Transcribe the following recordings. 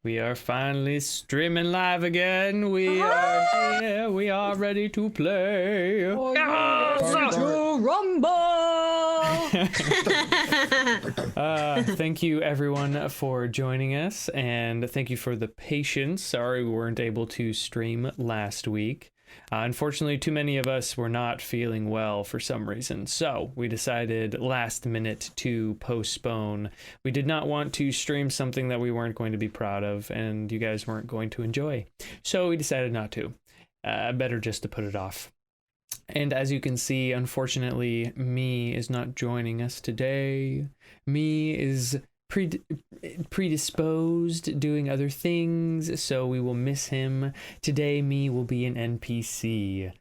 We are finally streaming live again. We are here. We are ready to play. Oh, to rumble! Thank you, everyone, for joining us, and thank you for the patience. Sorry we weren't able to stream last week. Unfortunately, too many of us were not feeling well for some reason, so we decided last minute to postpone. We did not want to stream something that we weren't going to be proud of and you guys weren't going to enjoy, so we decided not to. Better just to put it off. And as you can see, unfortunately, me is not joining us today. Me is predisposed doing other things, so we will miss him. Today, me will be an NPC.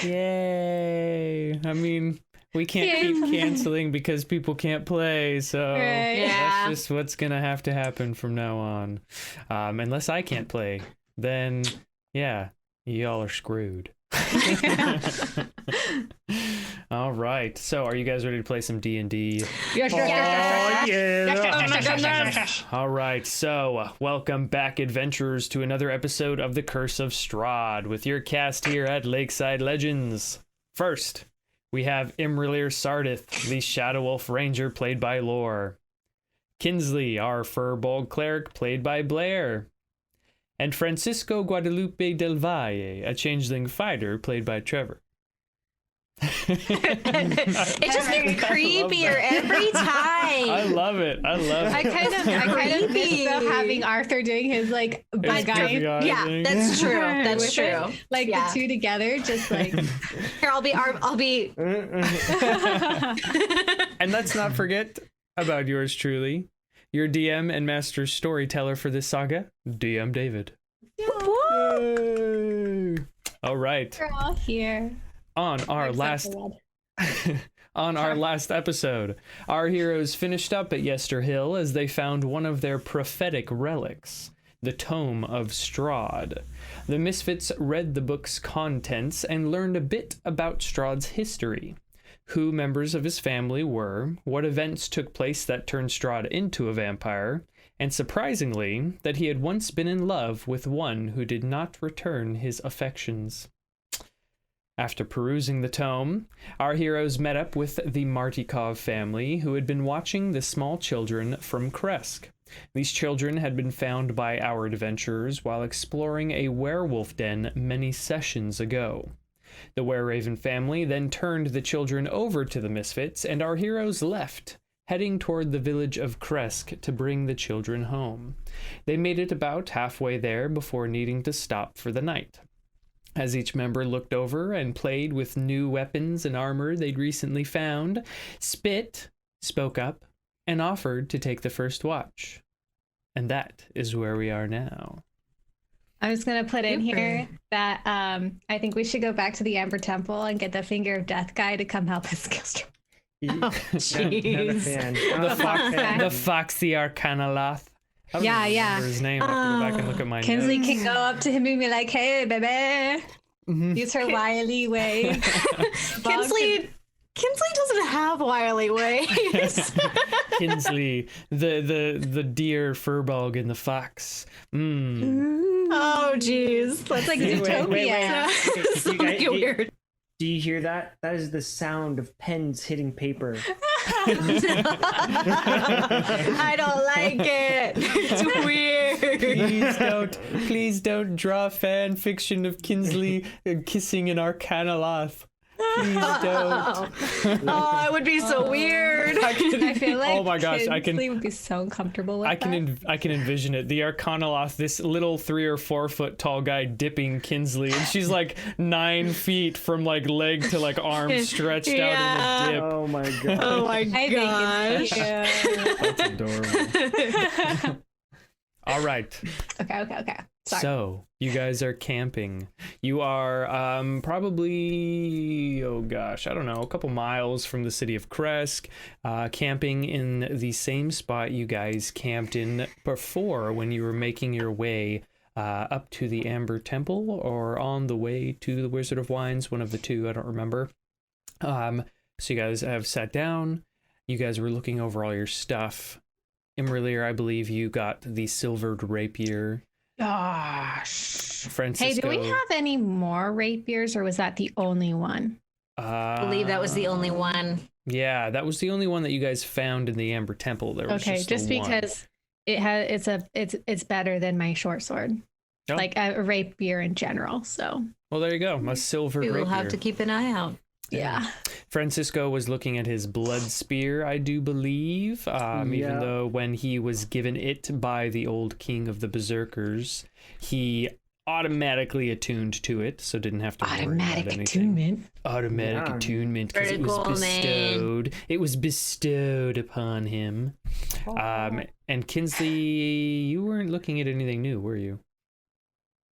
Yay! I mean, we can't keep canceling because people can't play, so that's just what's gonna have to happen from now on. Unless I can't play, then yeah, y'all are screwed. All right, so are you guys ready to play some D&D? Yes. All right, so welcome back, adventurers, to another episode of the Curse of Strahd with your cast here at Lakeside Legendz. First, we have imra'lyr Sardith, the Shadow Wolf Ranger, played by Lore. Kinsley, our firbolg cleric, played by Blair. And Francisco Guadalupe del Valle, a changeling fighter, played by Trevor. It just gets creepier every time. I love it. I kind of miss though having Arthur doing his like bug eye. Yeah, that's true. That's true. Like the two together, just like here. I'll be. And let's not forget about yours truly, your DM and master storyteller for this saga, DM David. Yay. All right. We're all here. On our last episode, our heroes finished up at Yester Hill as they found one of their prophetic relics, the Tome of Strahd. The Misfits read the book's contents and learned a bit about Strahd's history, who members of his family were, what events took place that turned Strahd into a vampire, and surprisingly, that he had once been in love with one who did not return his affections. After perusing the tome, our heroes met up with the Martikov family, who had been watching the small children from Kresk. These children had been found by our adventurers while exploring a werewolf den many sessions ago. The Wereraven family then turned the children over to the Misfits, and our heroes left, heading toward the village of Kresk to bring the children home. They made it about halfway there before needing to stop for the night. As each member looked over and played with new weapons and armor they'd recently found, Spit spoke up and offered to take the first watch. And that is where we are now. I'm just gonna put in here that I think we should go back to the Amber Temple and get the Finger of Death guy to come help us kill Strahd. Oh, jeez. The Foxy Arcanaloth. I don't remember his name. I have to go back and look at my Kinsley notes. can go up to him and be like, "Hey, baby." Use her wily way. Kinsley doesn't have wily ways. Kinsley, the deer firbolg and the fox. Oh, jeez. That's like Zootopia. Something weird. Do you hear that? That is the sound of pens hitting paper. I don't like it. It's weird. Please don't draw fan fiction of Kinsley kissing an Arcanaloth. Please don't. Oh, it would be so weird. I feel like oh my gosh, Kinsley would be so uncomfortable with I can envision it. The Arcanaloth, this little 3 or 4 foot tall guy dipping Kinsley, and she's like 9 feet from like leg to like arm stretched out in a dip. Oh my god. Oh my gosh. That's adorable. All right. Okay. Sorry. So, you guys are camping. You are probably, I don't know, a couple miles from the city of Kresk, camping in the same spot you guys camped in before when you were making your way up to the Amber Temple or on the way to the Wizard of Wines, one of the two, I don't remember. So you guys have sat down, you guys were looking over all your stuff, imra'lyr, I believe you got the silvered rapier. Gosh. Francisco. Hey, do we have any more rapiers, or was that the only one? I believe that was the only one. Yeah, that was the only one that you guys found in the Amber Temple. There was Okay, just the one. because it's better than my short sword, Oh. like a rapier in general. So Well, there you go. A silver We rapier. will have to keep an eye out. yeah. Francisco was looking at his blood spear, I do believe, even though when he was given it by the old king of the berserkers, he automatically attuned to it, so didn't have to worry about anything. Automatic attunement, because it was bestowed. It was bestowed upon him. And Kinsley, you weren't looking at anything new, were you?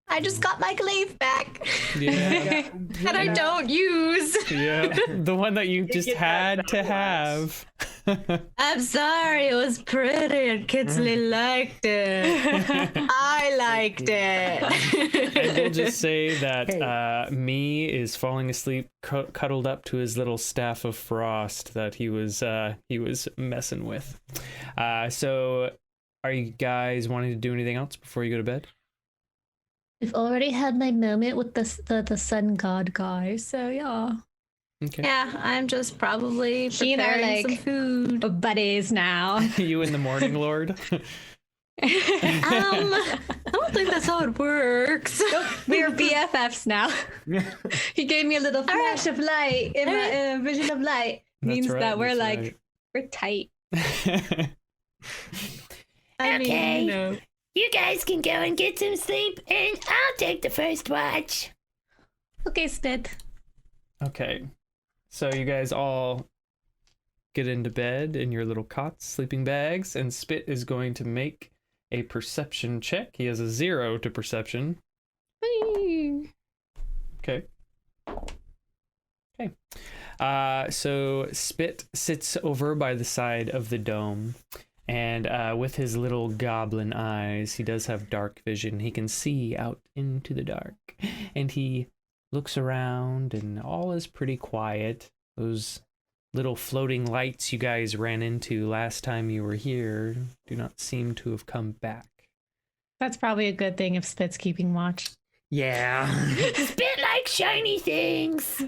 I just got my glaive back. Yeah. That I don't use. Yeah, the one that you just had to have. I'm sorry, it was pretty and Kinsley liked it. I liked it. And we'll just say that me is falling asleep, cuddled up to his little staff of frost that he was messing with. So, are you guys wanting to do anything else before you go to bed? I've already had my moment with the sun god guy, so yeah. Okay. Yeah, I'm just probably He and I, preparing some like, food. buddies now. You and the Morning Lord. I don't think that's how it works. We're BFFs now. He gave me a little flash of light in my vision of light. Means right, that we're that's like we're tight. I mean, you know. You guys can go and get some sleep, and I'll take the first watch. Okay, Spit. Okay. So you guys all get into bed in your little cots, sleeping bags, and Spit is going to make a perception check. He has a 0 to perception. Okay. Okay. So Spit sits over by the side of the dome. And with his little goblin eyes, he does have dark vision. He can see out into the dark. And he looks around, and all is pretty quiet. Those little floating lights you guys ran into last time you were here do not seem to have come back. That's probably a good thing if Spit's keeping watch. Yeah. Spit like shiny things.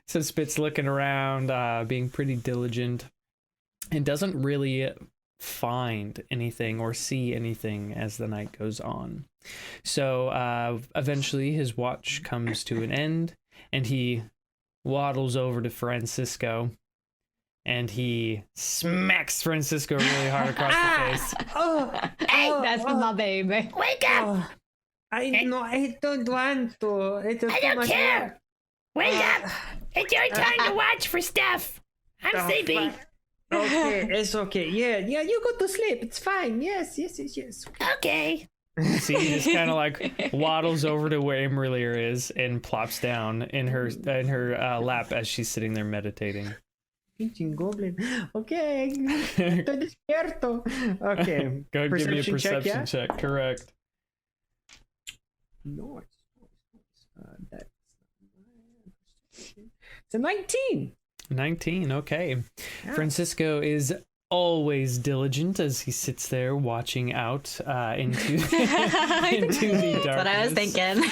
So Spit's looking around, being pretty diligent, and doesn't really find anything or see anything as the night goes on. So eventually his watch comes to an end, and he waddles over to Francisco, and he smacks Francisco really hard across the face. Hey, That's my baby. wake up! I don't want to. It's I don't care. Wake up! It's your time to watch for stuff. I'm sleepy. Okay, it's okay. Yeah, you go to sleep. It's fine. Yes. Okay. See, he just kind of like waddles over to where imra'lyr is and plops down in her lap as she's sitting there meditating. Pinching goblin. Okay. Estoy despierto. Okay. Go ahead, give me a perception yeah? check. Correct. Nice. That's it's a 19. 19, okay. Yeah. Francisco is always diligent as he sits there watching out into the darkness. That's what I was thinking.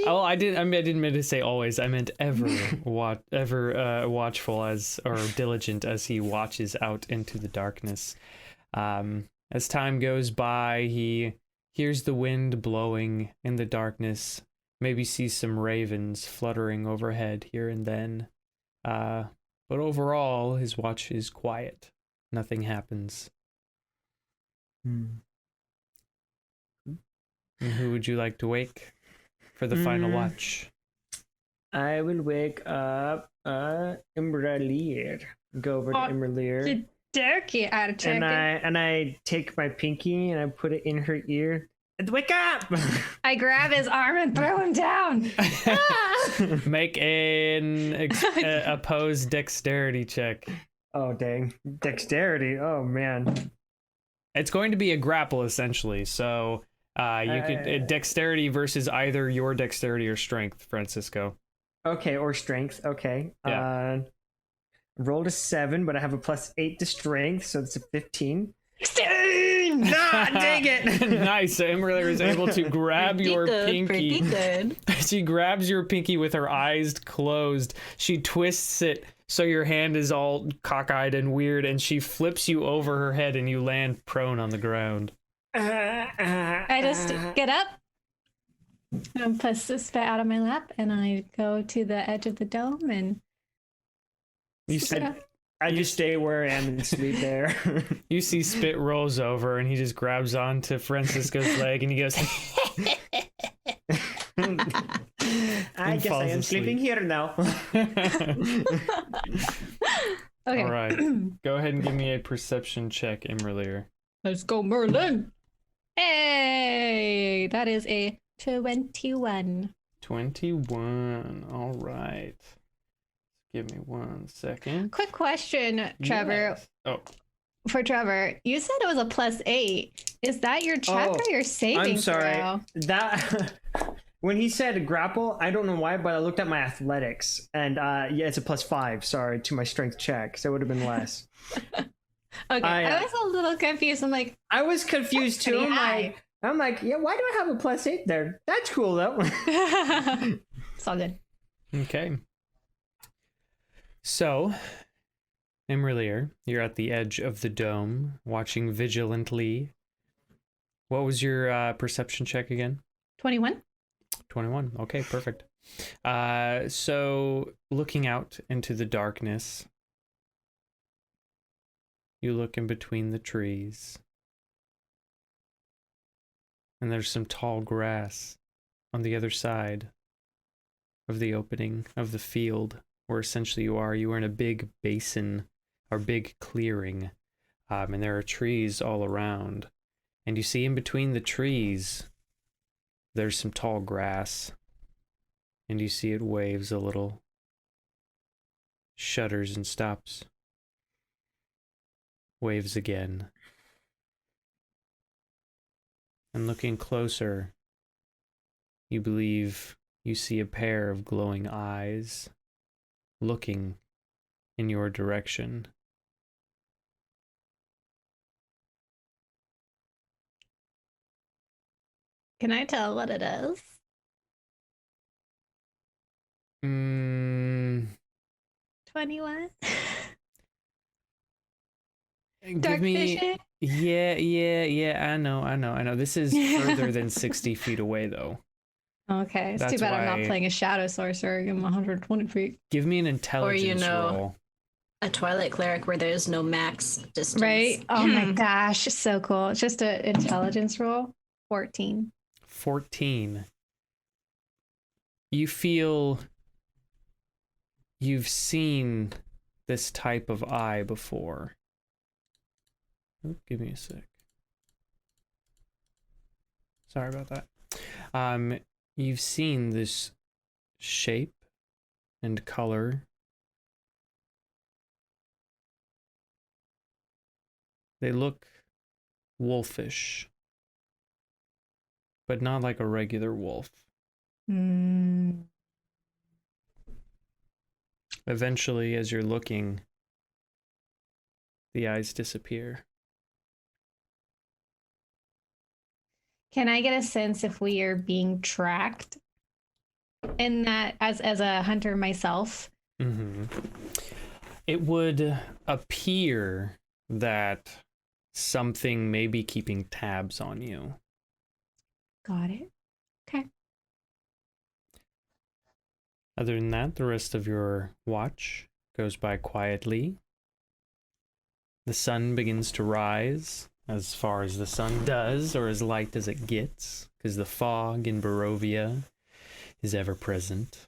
Oh, I didn't mean to say always. I meant ever watchful or diligent as he watches out into the darkness. As time goes by, he hears the wind blowing in the darkness, maybe sees some ravens fluttering overhead here and then. But overall, his watch is quiet. Nothing happens. And who would you like to wake for the final watch? I will wake up imra'lyr. Go over to imra'lyr. Dirty out of turkey. And I take my pinky and I put it in her ear. And wake up! I grab his arm and throw him down. Make an opposed dexterity check. Oh, dang. Dexterity. Oh, man. It's going to be a grapple, essentially. So you could dexterity versus either your dexterity or strength, Francisco. Okay, or strength. Okay. Yeah. rolled a 7, but I have a +8 to strength, so it's a 15. 16! Nah, dang it! Nice. So imra'lyr is able to grab your pinky. Pretty good. She grabs your pinky with her eyes closed. She twists it so your hand is all cockeyed and weird, and she flips you over her head and you land prone on the ground. I just get up and push the spit out of my lap, and I go to the edge of the dome and You see, I just stay where I am and sleep there. you see Spit rolls over and he just grabs onto Francisco's leg and he goes, I guess I am sleeping here now. okay. all right. Go ahead and give me a perception check, imra'lyr. Let's go, Merlin. Hey, that is a 21. 21. All right. Give me 1 second. Quick question, Trevor. Yes. Oh, For Trevor, you said it was a +8. Is that your check or your saving I'm sorry. throw? That when he said grapple, I don't know why, but I looked at my athletics, and yeah, it's a +5. Sorry, to my strength check, so it would have been less. Okay, I was a little confused. I'm like, I was confused too. pretty high. I'm like, yeah, why do I have a +8 there? That's cool though. it's all good. okay. So, imra'lyr, you're at the edge of the dome, watching vigilantly. What was your perception check again? 21. 21. Okay, perfect. So, looking out into the darkness, you look in between the trees, and there's some tall grass on the other side of the opening of the field. Where essentially you are in a big basin or big clearing, and there are trees all around. And you see in between the trees, there's some tall grass, and you see it waves a little, shudders and stops, waves again. And looking closer, you believe you see a pair of glowing eyes looking in your direction. Can I tell what it is? 21. Dark Give me, vision. yeah. I know. This is further than 60 feet away, though. Okay, it's too That's bad I'm why- not playing a shadow sorcerer. I'm 120 feet. Give me an intelligence roll. A Twilight cleric where there's no max distance. Right? Oh my gosh, so cool. It's just an intelligence roll. 14. 14. You feel you've seen this type of eye before. Oh, give me a sec. Sorry about that. You've seen this shape and color. They look wolfish, but not like a regular wolf. Eventually, as you're looking, the eyes disappear. Can I get a sense if we are being tracked? In that, as a hunter myself. It would appear that something may be keeping tabs on you. Got it. Okay. Other than that, the rest of your watch goes by quietly. The sun begins to rise, as far as the sun does, or as light as it gets, because the fog in Barovia is ever present.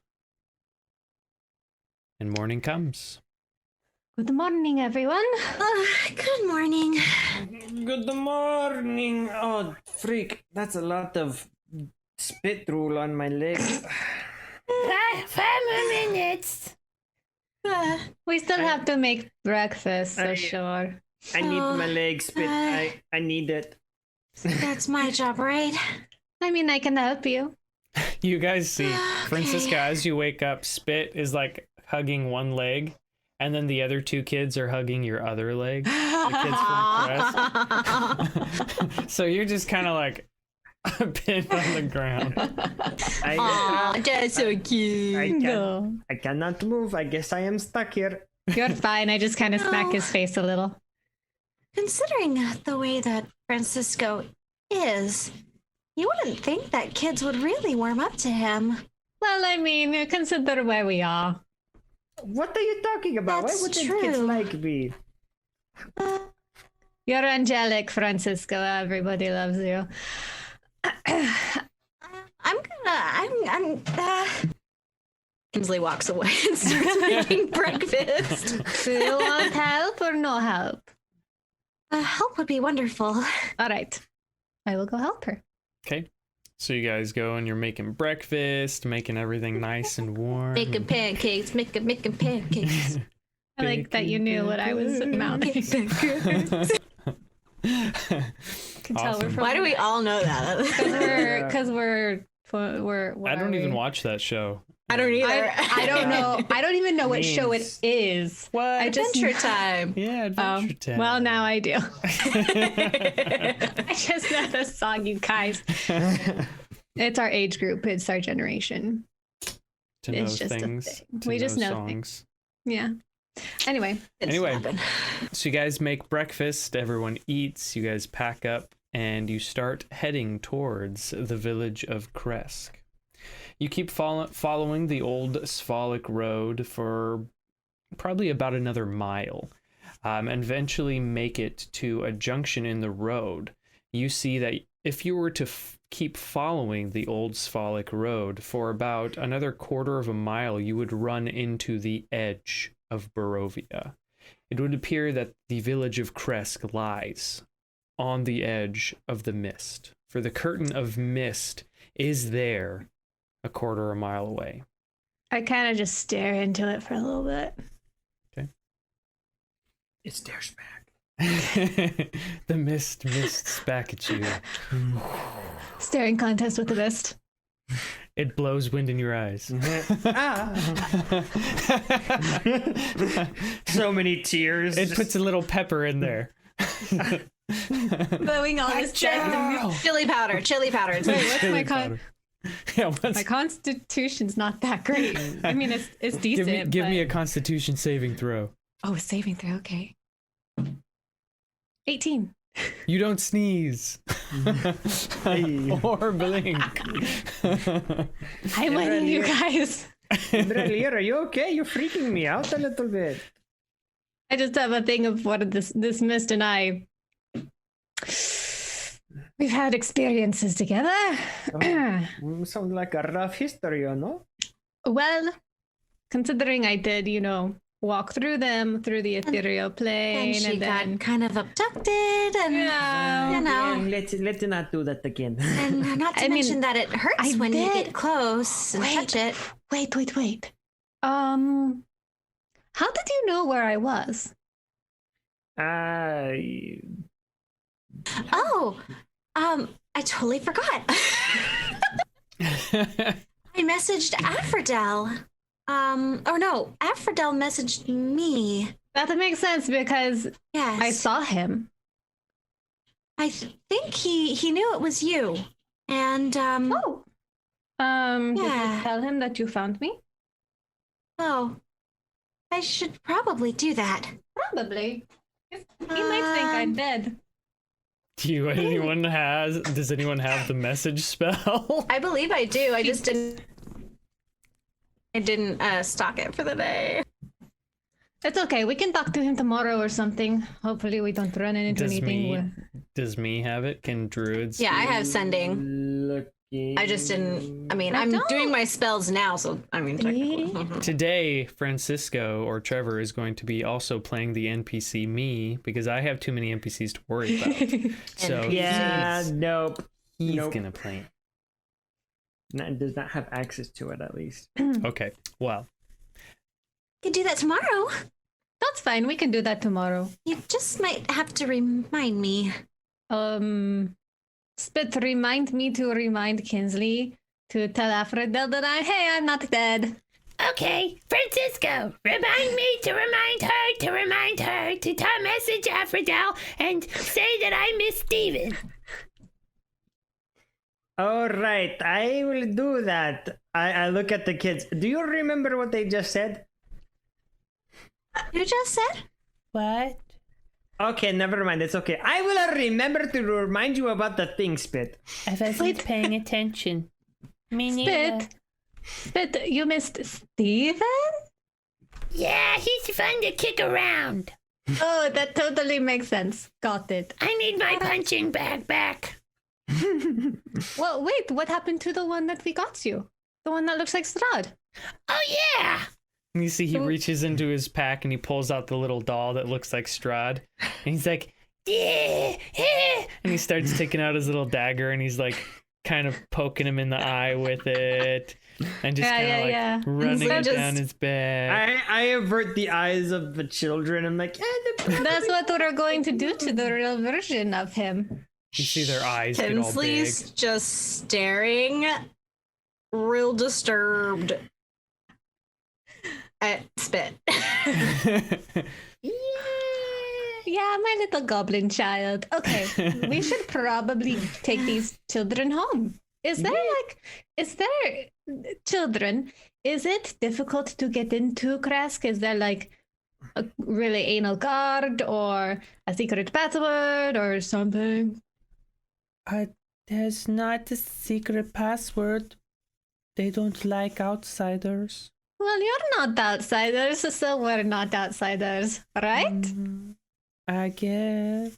And morning comes. Good morning, everyone. Good morning. Good morning. Oh, freak. That's a lot of spit drool on my leg. 5 more minutes. We still have to make breakfast, so sure. I need my leg spit. I need it. That's my job, right? I mean, I can help you. You guys see, Francisca, as you wake up, Spit is like hugging one leg, And then the other 2 kids are hugging your other leg. The kids from Crest. So you're just kind of like pinned on the ground. Aw, that's so cute. I cannot move. I guess I am stuck here. You're fine. I just kind of smack his face a little. Considering the way that Francisco is, you wouldn't think that kids would really warm up to him. Well, I mean, consider where we are. What are you talking about? That's Why would the true. kids like me? You're angelic, Francisco. Everybody loves you. Kinsley walks away and starts making breakfast. Do you want help or no help? Help would be wonderful. All right. I will go help her. Okay. So you guys go and you're making breakfast, making everything nice and warm. Making pancakes, making pancakes. I like that you knew what I was mouthing. Can tell we're Awesome. from Why do we all know that? because we're I don't even watch that show. I don't either. I don't know. I don't even know what show it Memes. is. What? I just Adventure time. Yeah, Adventure Time. well, now I do. I just know the song, you guys. It's our age group. It's our generation. to know it's just a things. thing. To We just know songs. Yeah. Anyway, Anyway. Snapping. So you guys make breakfast, everyone eats, you guys pack up, and you start heading towards the village of Kresk. You keep following the old Sphalic road for probably about another mile, and eventually make it to a junction in the road. You see that if you were to keep following the old Sphalic road for about another quarter of a mile, you would run into the edge of Barovia. It would appear that the village of Kresk lies on the edge of the mist, for the curtain of mist is there a quarter of a mile away. I kind of just stare into it for a little bit. It stares back. The mist mists back at you. Staring contest with the mist. It blows wind in your eyes. So many tears. It puts a little pepper in there. Blowing all this Chili powder. Wait, Wait, what's my Yeah, my constitution's not that great. I mean, it's decent. give me a but- Constitution saving throw. Oh, a saving throw. Okay. 18. You don't sneeze or blink. I'm winning, you guys. Imra'lyr, are you okay? You're freaking me out a little bit. I just have a thing of what this mist and I. We've had experiences together. Sounds like a rough history, you know? Well, considering I did, walk through them through the ethereal plane, And she then got kind of abducted, and Yeah. you know, Let's not do that again. and not to I mean, mention that it hurts I when you did. get close and Wait. touch it. Wait. How did you know where I was? Oh, I totally forgot. I messaged Aphrodel. Or no, Aphrodel messaged me. That makes sense because Yes. I saw him. I think he knew it was you. And Did you Yeah. tell him that you found me? oh, I should probably do that. Probably. He might think I'm dead. Does anyone have the message spell? I believe I do. I just didn't. I didn't stock it for the day. It's okay. We can talk to him tomorrow or something. Hopefully, we don't run into Does anything. Does me have it? Can druids? Yeah, I have sending. Looking. I just didn't. I mean, I I'm don't. doing my spells now, so I mean, technically. Today, Francisco or Trevor is going to be also playing the NPC me because I have too many NPCs to worry about. So Yeah, nope. he's Nope. gonna play it. Does not have access to it, at least. Okay, well, Could do that tomorrow. That's fine. We can do that tomorrow. You just might have to remind me. Spit, remind me to remind Kinsley to tell Aphrodel that I'm not dead. Okay, Francisco, remind me to remind her to message Aphrodite and say that I miss Steven. All right, I will do that. I look at the kids. Do you remember what they just said? You just said? What? Okay, never mind. It's okay. I will remember to remind you about the thing, Spit. I wasn't paying attention. Me neither. Spit, you missed Steven? Yeah, he's fun to kick around. Oh, that totally makes sense. Got it. I need my punching bag back. Well, wait, what happened to the one that we got you? The one that looks like Strahd? Oh, yeah. You see, he reaches into his pack and he pulls out the little doll that looks like Strahd. And he's like, Yeah. and he starts taking out his little dagger and he's like kind of poking him in the eye with it. And just kind of running it down his back. I avert the eyes of the children. I'm like, That's what we're going to do to the real version of him. You see their eyes get all big. Tinsley's just staring, real disturbed at Spit. Yeah, my little goblin child. Okay, we should probably take these children home. Is there children? Is it difficult to get into Kresk? Is there like a really anal guard or a secret password or something? There's not a secret password. They don't like outsiders. Well, you're not outsiders, so we're not outsiders, right? I guess.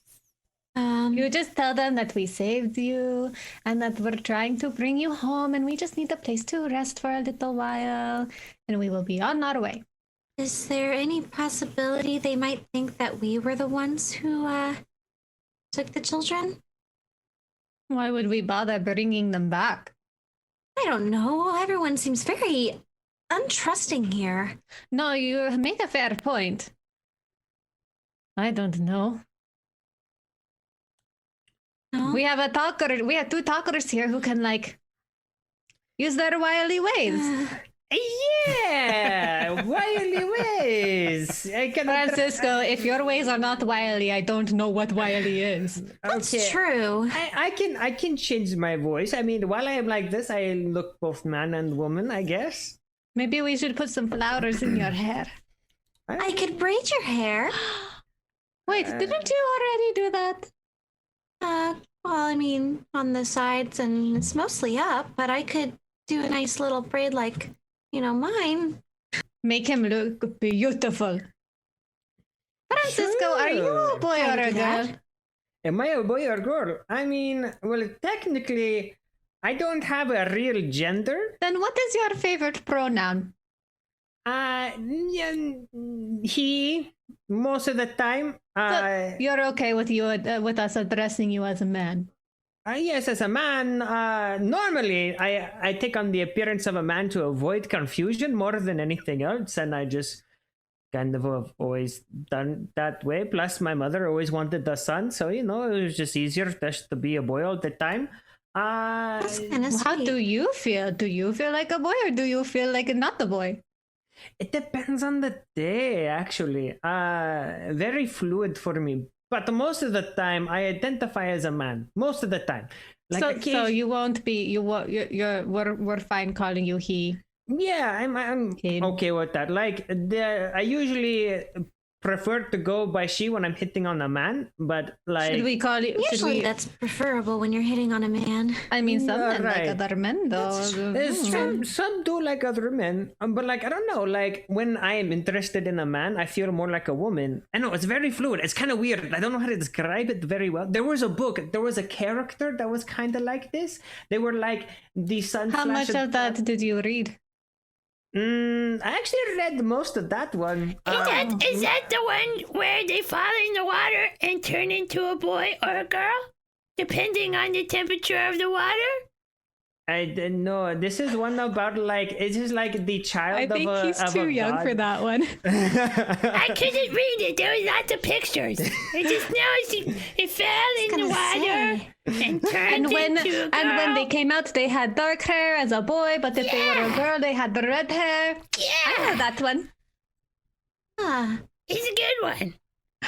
You just tell them that we saved you and that we're trying to bring you home and we just need a place to rest for a little while and we will be on our way. Is there any possibility they might think that we were the ones who took the children? Why would we bother bringing them back? I don't know. Everyone seems very untrusting here. No, you make a fair point. I don't know. No? We have a talker. We have two talkers here who can like use their wily ways. yeah, wily ways. Francisco, if your ways are not wily, I don't know what wily is. That's true. I can change my voice. I mean, while I am like this, I look both man and woman, I guess. Maybe we should put some flowers in your hair. I could braid your hair. Wait, didn't you already do that? Well, I mean, on the sides and it's mostly up, but I could do a nice little braid like, mine. Make him look beautiful. Francisco, are you a boy or a girl? Am I a boy or girl? I mean, well, technically, I don't have a real gender. Then what is your favorite pronoun? He, most of the time. So you're okay with with us addressing you as a man? Yes, as a man, normally I take on the appearance of a man to avoid confusion more than anything else, and I just kind of have always done that way. Plus, my mother always wanted a son, so it was just easier just to be a boy all the time. That's kind of How do you feel? Do you feel like a boy or do you feel like not a boy? It depends on the day, actually. Very fluid for me. But most of the time, I identify as a man. Most of the time. So you won't be. We're fine calling you he. Yeah, I'm okay with that. I usually prefer to go by she when I'm hitting on a man, but should we call you? Usually that's preferable when you're hitting on a man. I mean, some men right. like other men, though. Some do like other men, but I don't know. When I am interested in a man, I feel more like a woman. I know it's very fluid. It's kind of weird. I don't know how to describe it very well. There was a book. There was a character that was kind of like this. They were like the sun. How much of that did you read? I actually read most of that one. Is that the one where they fall in the water and turn into a boy or a girl, depending on the temperature of the water? I didn't know. This is one about like it's just like the child I think of a he's of too a young god. for that one. I couldn't read it. There was lots of pictures. I just know it fell in the gonna water and turned And when into a girl. and when they came out, they had dark hair as a boy, but if they were a girl, they had the red hair. I know Yeah, that one. Ah, it's a good one.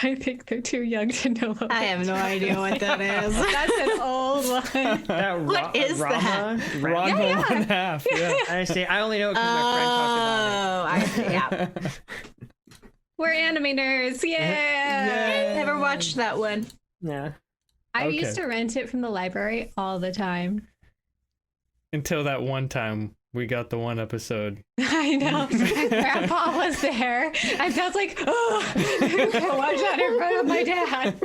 I think they're too young to know. About I have no idea what that is. That's an old one. That What is Rama? Ronvo 1/2. Yeah. I see. I only know because my friend talked about it. Oh, I see. Yeah. We're anime nerds. Yeah. Never watched that one. Yeah. I Okay. used to rent it from the library all the time. Until that one time we got the one episode. I know. And Grandpa was there. And I was like, oh, I can't watch that in front of my dad.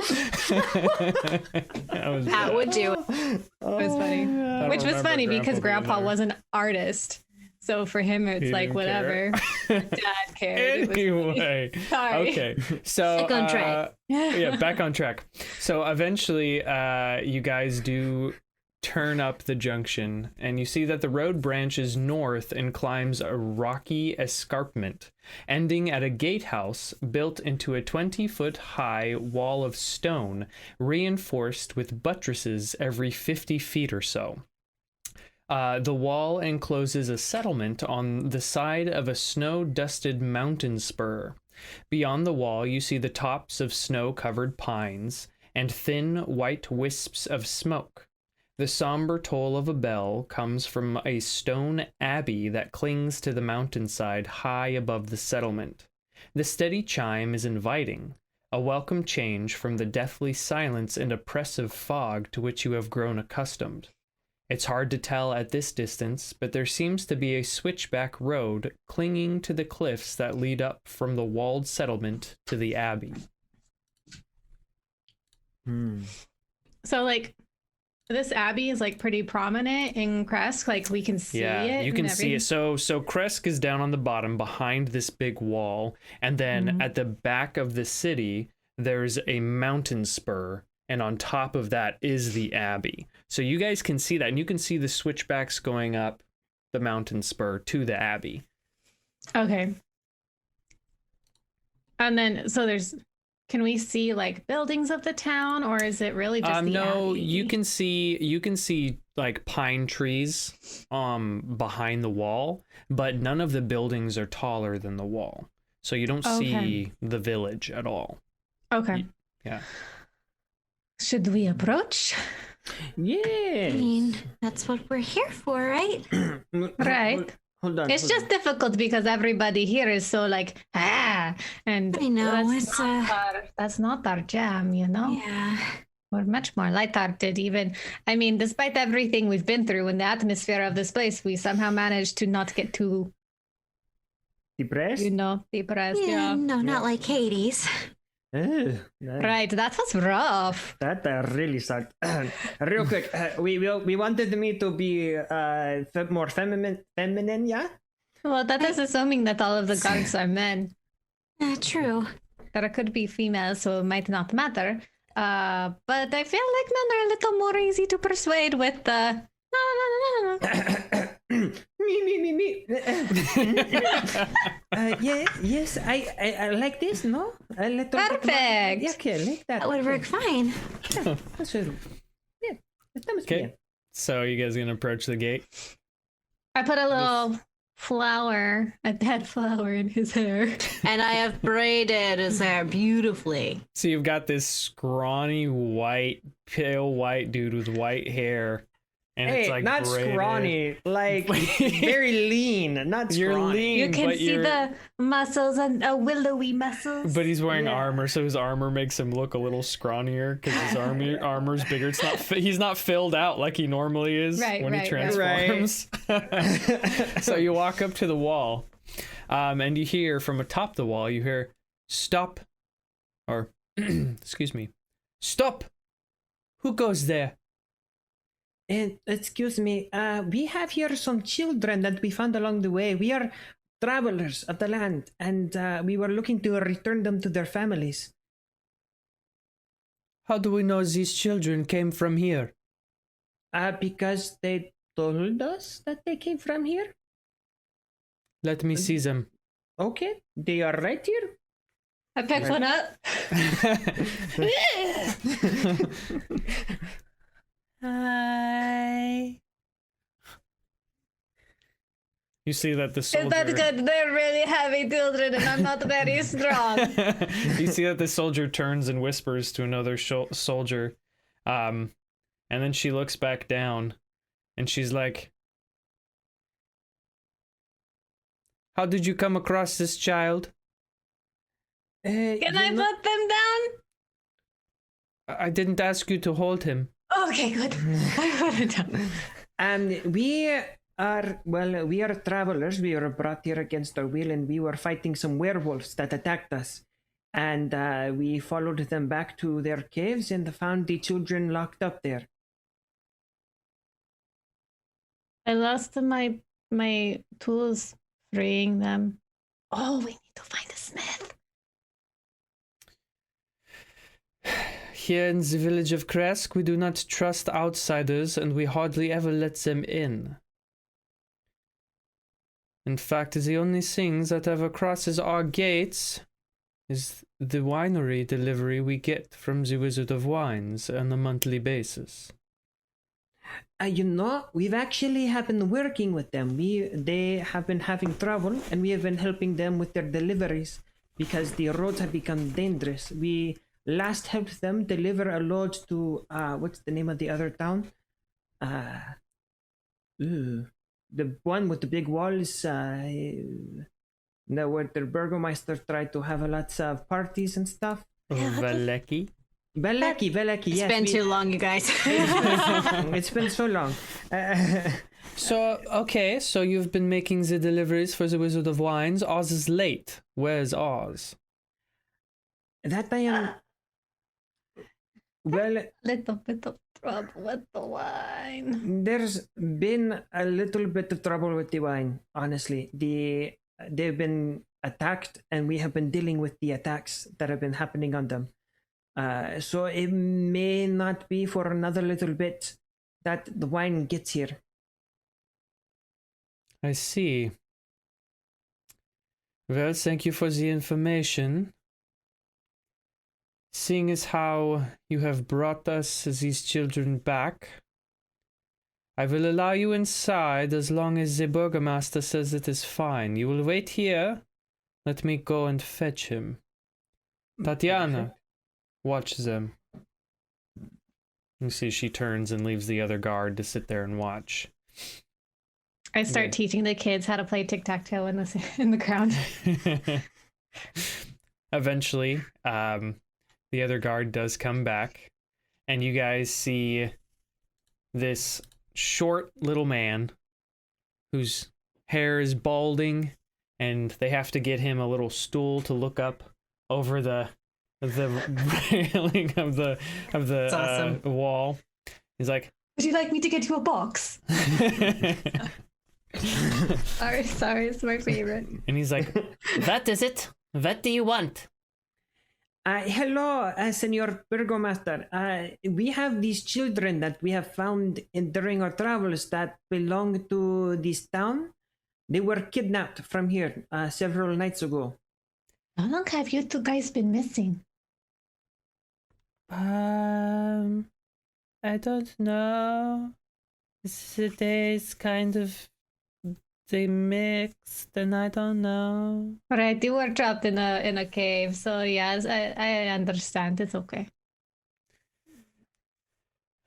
That would do it. It was funny. Which was funny because Grandpa was an artist. So for him, it's He like, didn't care. whatever. Dad cared. It was funny. Anyway, Sorry. okay. So Back on track. yeah, back on track. So eventually, you guys do turn up the junction, and you see that the road branches north and climbs a rocky escarpment, ending at a gatehouse built into a 20-foot high wall of stone, reinforced with buttresses every 50 feet or so. The wall encloses a settlement on the side of a snow-dusted mountain spur. Beyond the wall, you see the tops of snow-covered pines and thin white wisps of smoke. The somber toll of a bell comes from a stone abbey that clings to the mountainside high above the settlement. The steady chime is inviting, a welcome change from the deathly silence and oppressive fog to which you have grown accustomed. It's hard to tell at this distance, but there seems to be a switchback road clinging to the cliffs that lead up from the walled settlement to the abbey. So, like, this abbey is, like, pretty prominent in Kresk. Like, we can see it. You can and see it. everything. So Kresk is down on the bottom behind this big wall, and then at the back of the city, there's a mountain spur, and on top of that is the abbey. So you guys can see that, and you can see the switchbacks going up the mountain spur to the abbey. Okay. And then, so there's, can we see like buildings of the town, or is it really just the No, abbey? you can see like pine trees behind the wall, but none of the buildings are taller than the wall. So you don't see the village at all. Okay. Yeah. Should we approach? Yeah. I mean, that's what we're here for, right? Right. Hold on. It's hold just difficult because everybody here is so like, and I know, it's, that's not our jam, you know? Yeah. We're much more lighthearted, even. I mean, despite everything we've been through and the atmosphere of this place, we somehow managed to not get too, depressed? depressed. Yeah, Yeah. no, not like Hades. That Right, that was rough. really sucked. Real quick, we wanted me to be more feminine, yeah? Well, that is assuming that all of the guards are men. True. There could be females, so it might not matter. But I feel like men are a little more easy to persuade with the no. me. Yes, I like this, no? A little Perfect. Bit yeah, okay, like that. That would work fine. That's it. Yeah, that must be Okay. it. So you guys gonna approach the gate? I put a little flower, a dead flower in his hair. And I have braided his hair beautifully. So you've got this scrawny white, pale white dude with white hair, and Hey, it's like not braided. scrawny, like very lean, not scrawny. You're lean, You can but see the muscles and willowy muscles. But he's wearing Yeah. armor, so his armor makes him look a little scrawnier because his armor's bigger. It's not. He's not filled out like he normally is Right, when he right. transforms. So you walk up to the wall, and you hear from atop the wall. You hear, "Stop," or excuse me, "Stop! Who goes there?" And excuse me, we have here some children that we found along the way. We are travelers of the land, and we were looking to return them to their families. How do we know these children came from here? Because they told us that they came from here. Let me see them. Okay, they are right here. I picked one up. Hi. You see that the soldier... Is that good? They're really heavy children and I'm not very strong. You see that the soldier turns and whispers to another soldier. And then she looks back down and she's like, how did you come across this child? Can I put them down? I didn't ask you to hold him. Okay, good. I put it down. We are travelers. We were brought here against our will, and we were fighting some werewolves that attacked us. And we followed them back to their caves and found the children locked up there. I lost my tools freeing them. Oh, we need to find a smith. Here in the village of Kresk, we do not trust outsiders and we hardly ever let them in. In fact, the only thing that ever crosses our gates is the winery delivery we get from the Wizard of Wines on a monthly basis. We've actually have been working with them. They have been having trouble, and we have been helping them with their deliveries because the roads have become dangerous. We last helped them deliver a load to what's the name of the other town? The one with the big walls. Where the burgomaster tried to have lots of parties and stuff. Valeki? Valeki, yes. It's been too long, you guys. It's been so long. So you've been making the deliveries for the Wizard of Wines. Ours is late. Where's ours? That I am... Well... Little bit of trouble with the wine. There's been a little bit of trouble with the wine, honestly. They've been attacked, and we have been dealing with the attacks that have been happening on them. So it may not be for another little bit that the wine gets here. I see. Well, thank you for the information. Seeing as how you have brought us these children back, I will allow you inside as long as the burgomaster says it is fine. You will wait here. Let me go and fetch him. Tatiana, watch them. You see she turns and leaves the other guard to sit there and watch. I start teaching the kids how to play tic-tac-toe in the ground. Eventually, the other guard does come back, and you guys see this short little man whose hair is balding, and they have to get him a little stool to look up over the railing of the awesome. Wall. He's like, would you like me to get you a box? Sorry, it's my favorite. and he's like, That is it. What do you want? Hello, Senor Burgomaster. We have these children that we have found during our travels that belong to this town. They were kidnapped from here several nights ago. How long have you two guys been missing? I don't know. The days kind of, they mixed, and I don't know. Right, you were trapped in a cave, so yes, I understand. It's okay.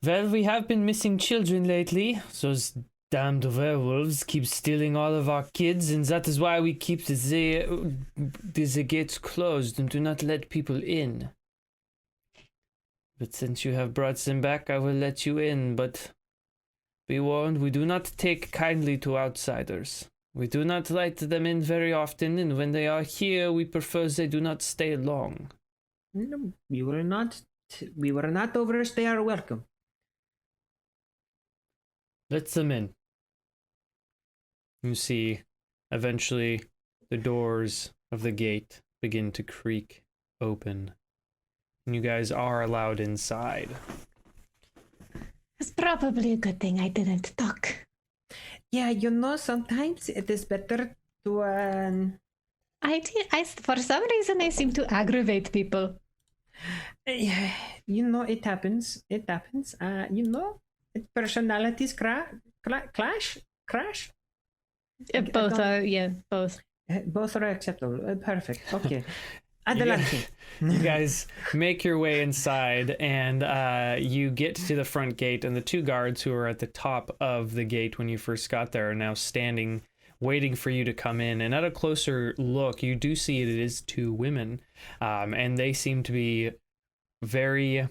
Well, we have been missing children lately. Those damned werewolves keep stealing all of our kids, and that is why we keep the gates closed and do not let people in. But since you have brought them back, I will let you in, but be warned, we do not take kindly to outsiders. We do not let them in very often, and when they are here, we prefer they do not stay long. No, we will not overstay our welcome. Let them in. You see, eventually, the doors of the gate begin to creak open, and you guys are allowed inside. It's probably a good thing I didn't talk. Yeah, you know, sometimes it is better to For some reason, I seem to aggravate people. yeah, you know, it happens. It happens. You know, personalities crash. Both are, yeah, both. Both are acceptable. Perfect. Okay. Adelante. You guys make your way inside, and you get to the front gate, and the two guards who were at the top of the gate when you first got there are now standing, waiting for you to come in. And at a closer look, you do see it is two women, and they seem to be very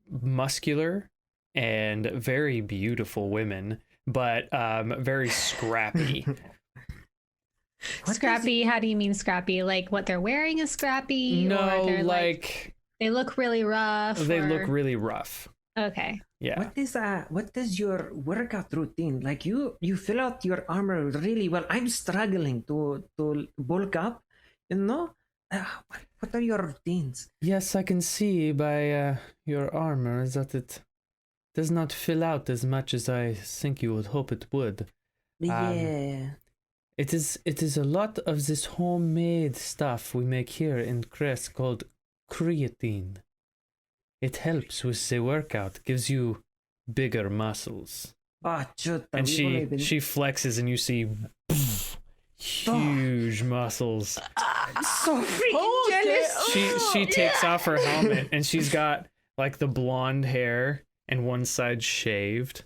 muscular and very beautiful women, but very scrappy. Scrappy, how do you mean scrappy? Like what they're wearing is scrappy? No, or they're like they look really rough? they or... look really rough. Okay. Yeah. What is your workout routine? Like you fill out your armor really well. I'm struggling to bulk up, you know? What are your routines? Yes, I can see by your armor that it does not fill out as much as I think you would hope it would. Yeah. It is a lot of this homemade stuff we make here in Crest called creatine. It helps with the workout, gives you bigger muscles. Oh, chuta, And we've only she flexes and you see huge muscles. so freaking jealous. She takes off her helmet and she's got like the blonde hair and one side shaved.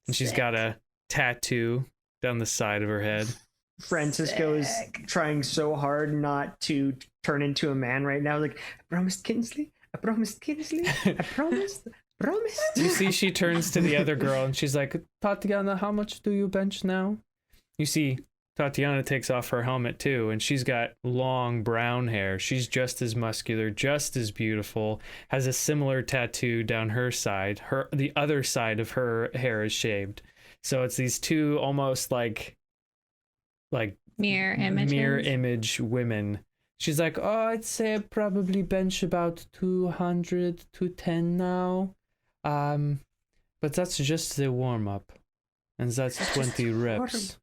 And she's got a tattoo down the side of her head. Francisco is trying so hard not to turn into a man right now. Like, I promised Kinsley. I promised. You see she turns to the other girl and she's like, Tatiana, how much do you bench now? You see Tatiana takes off her helmet too, and she's got long brown hair. She's just as muscular, just as beautiful, has a similar tattoo down her side. The other side of her hair is shaved. So it's these two almost like Mirror image women. She's like, oh, I'd say I probably bench about 200 to 10 now. But that's just the warm up. And that's 20 reps.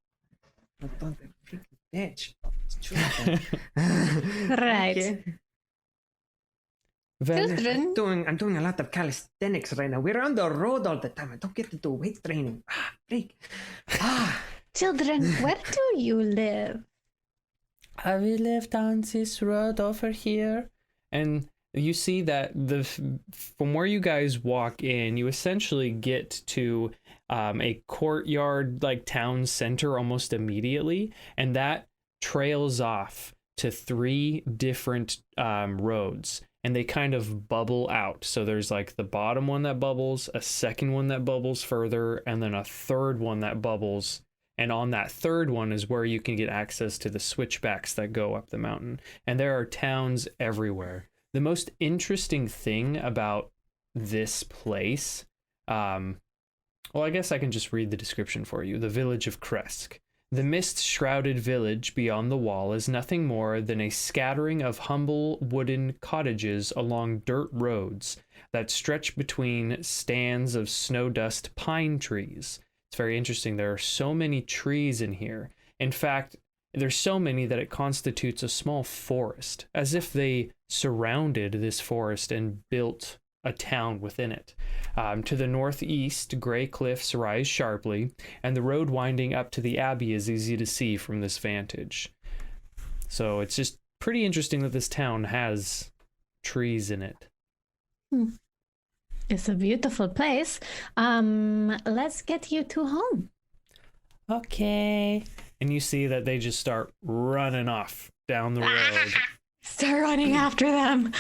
Bitch. Right. Okay. Well, Children, I'm doing a lot of calisthenics right now. We're on the road all the time. I don't get to do weight training. Freak. children, where do you live? we live down this road over here. And you see that from where you guys walk in, you essentially get to a courtyard, like town center almost immediately. And that trails off to 3 different roads. And they kind of bubble out. So there's like the bottom one that bubbles, a second one that bubbles further, and then a third one that bubbles. And on that third one is where you can get access to the switchbacks that go up the mountain. And there are towns everywhere. The most interesting thing about this place, well, I guess I can just read the description for you. The village of Kresk. The mist-shrouded village beyond the wall is nothing more than a scattering of humble wooden cottages along dirt roads that stretch between stands of snow-dust pine trees. It's very interesting. There are so many trees in here. In fact, there's so many that it constitutes a small forest, as if they surrounded this forest and built a town within it. To the northeast, gray cliffs rise sharply, and the road winding up to the abbey is easy to see from this vantage. So it's just pretty interesting that this town has trees in it. It's a beautiful place. Let's get you to home. Okay. And you see that they just start running off down the road. Start running after them.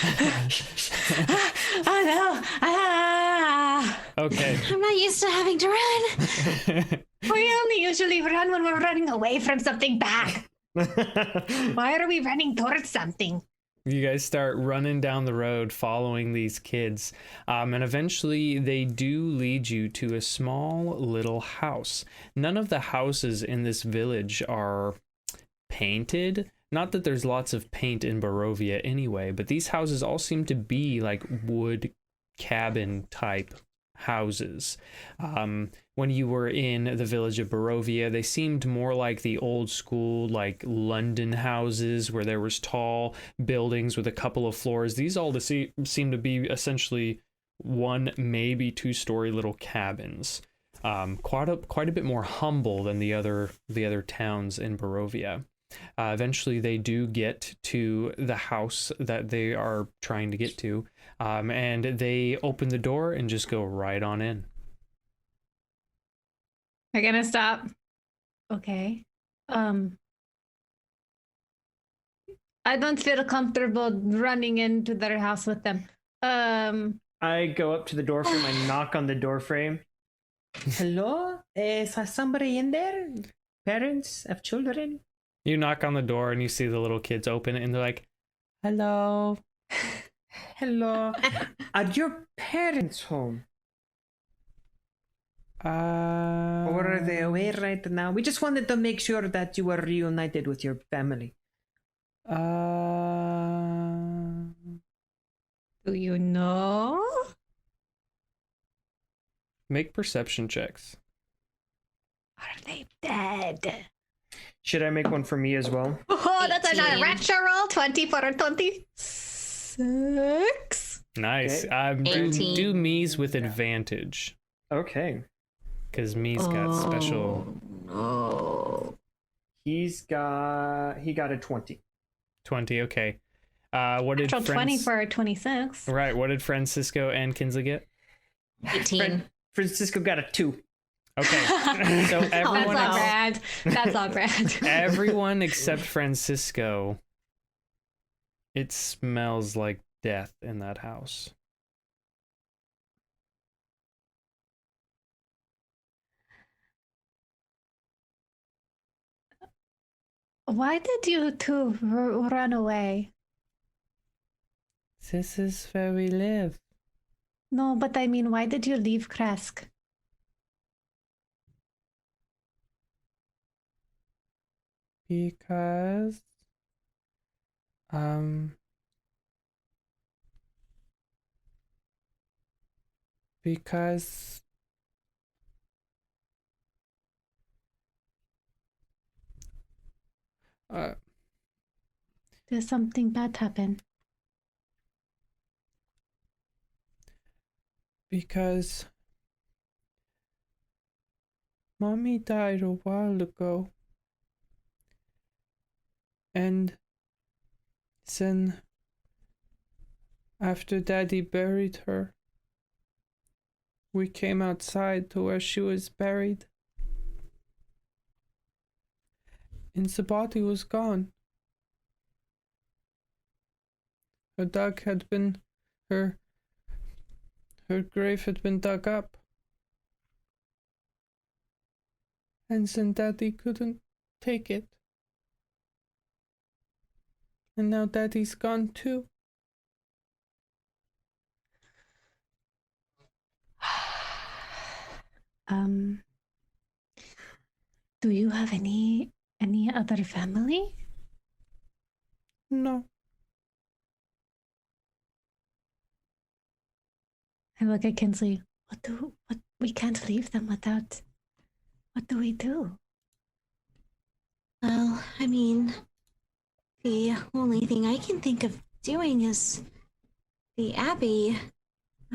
Oh no. Okay. I'm not used to having to run. We only usually run when we're running away from something bad. Why are we running towards something? You guys start running down the road following these kids. And eventually they do lead you to a small little house. None of the houses in this village are painted. Not that there's lots of paint in Barovia anyway, but these houses all seem to be like wood cabin type houses. When you were in the village of Barovia, they seemed more like the old school, like London houses where there was tall buildings with a couple of floors. These all seem to be essentially one, maybe two-story little cabins. Quite a bit more humble than the other towns in Barovia. Eventually, they do get to the house that they are trying to get to, and they open the door and just go right on in. We're gonna stop. Okay. I don't feel comfortable running into their house with them. I go up to the door frame. I knock on the door frame. Hello? Is there somebody in there? Parents of children? You knock on the door and you see the little kids open it and they're like, "Hello." Hello. Are your parents home? Or are they away right now? We just wanted to make sure that you were reunited with your family. Do you know? Make perception checks. Are they dead? Should I make one for me as well? Oh, that's 18. another retro roll. 24 or 26. Nice. Okay. Do me's with advantage. Okay. Because me's got special. Oh. He got a 20. 20, okay. What did Natural 20 for 26. Right, what did Francisco and Kinsley get? 18. Francisco got a 2. Okay. So everyone That's all Brad. That's all Brad. everyone except Francisco, it smells like death in that house. Why did you two run away? This is where we live. No, but I mean, why did you leave Kresk? Because because Did something bad happen? because Mommy died a while ago. And then after Daddy buried her, we came outside to where she was buried. And the body was gone. Her grave had been dug up. And then Daddy couldn't take it. And now Daddy's gone too. Do you have any other family? No. I look at Kinsley. What we can't leave them without. What do we do? Well, I mean, the only thing I can think of doing is the Abbey.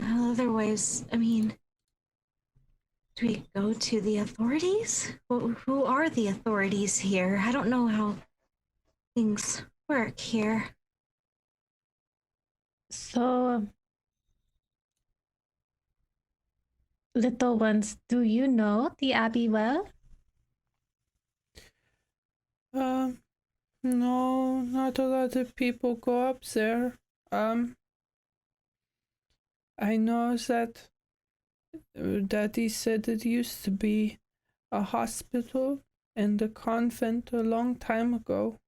Otherwise, I mean, do we go to the authorities? Who are the authorities here? I don't know how things work here. So, little ones, do you know the Abbey well? No, not a lot of people go up there. I know that Daddy said it used to be a hospital and a convent a long time ago.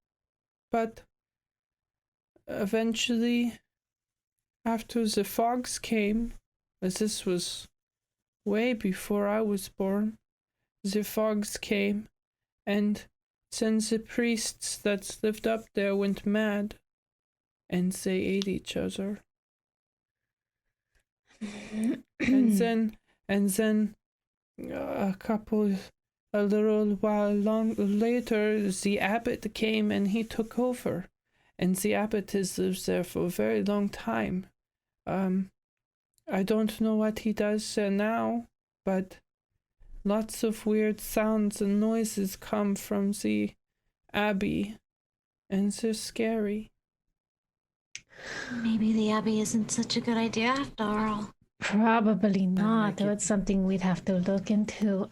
But eventually, after the fogs came, as this was way before I was born, the fogs came, and then the priests that lived up there went mad, and they ate each other. And then And then a little while later, the abbot came and he took over. And the abbot has lived there for a very long time. I don't know what he does there now, but lots of weird sounds and noises come from the abbey, and they're scary. Maybe the abbey isn't such a good idea after all. Probably not. like it. It's something we'd have to look into.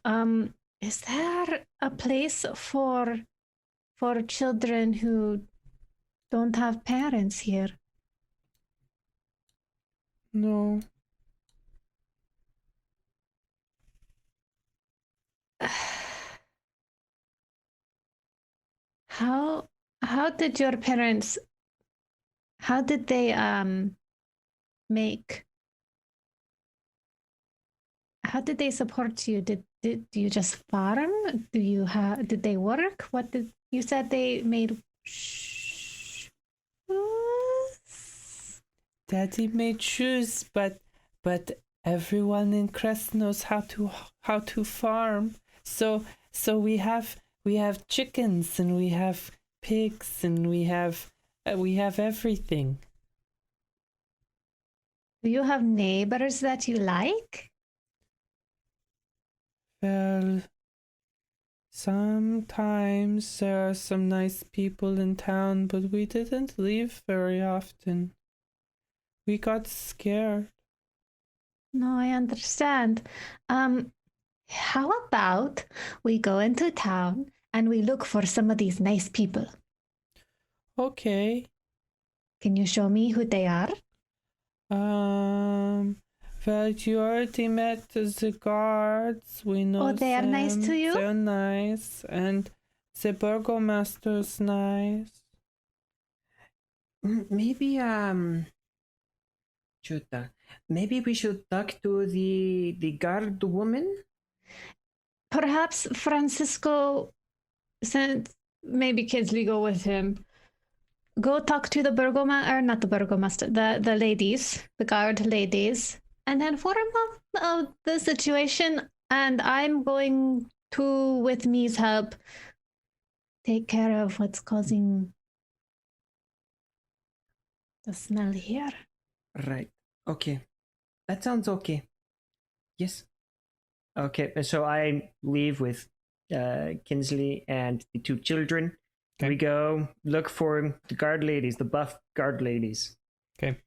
Is there a place for children who don't have parents here? No. How did your parents, how did they make, how did they support you? Did you just farm? Did they work? What did you said they made? Daddy made shoes, but everyone in Crest knows how to farm. So we have chickens and we have pigs and we have everything. Do you have neighbors that you like? Well, sometimes there are some nice people in town, but we didn't leave very often. We got scared. No, I understand. How about we go into town and we look for some of these nice people? Okay. Can you show me who they are? Well, you already met the guards. We know Oh, they are nice them. to you? They're nice, and the burgomaster's nice. Maybe maybe we should talk to the guard woman. Perhaps Francisco, since maybe Kinsley go with him. Go talk to the burgomaster, or not the burgomaster, the ladies, the guard ladies, and inform them of the situation. And I'm going to, with me's help, take care of what's causing the smell here. Right. Okay. That sounds okay. Yes. Okay. So I leave with Kinsley and the two children. Okay. We go look for the guard ladies, the buff guard ladies. Okay.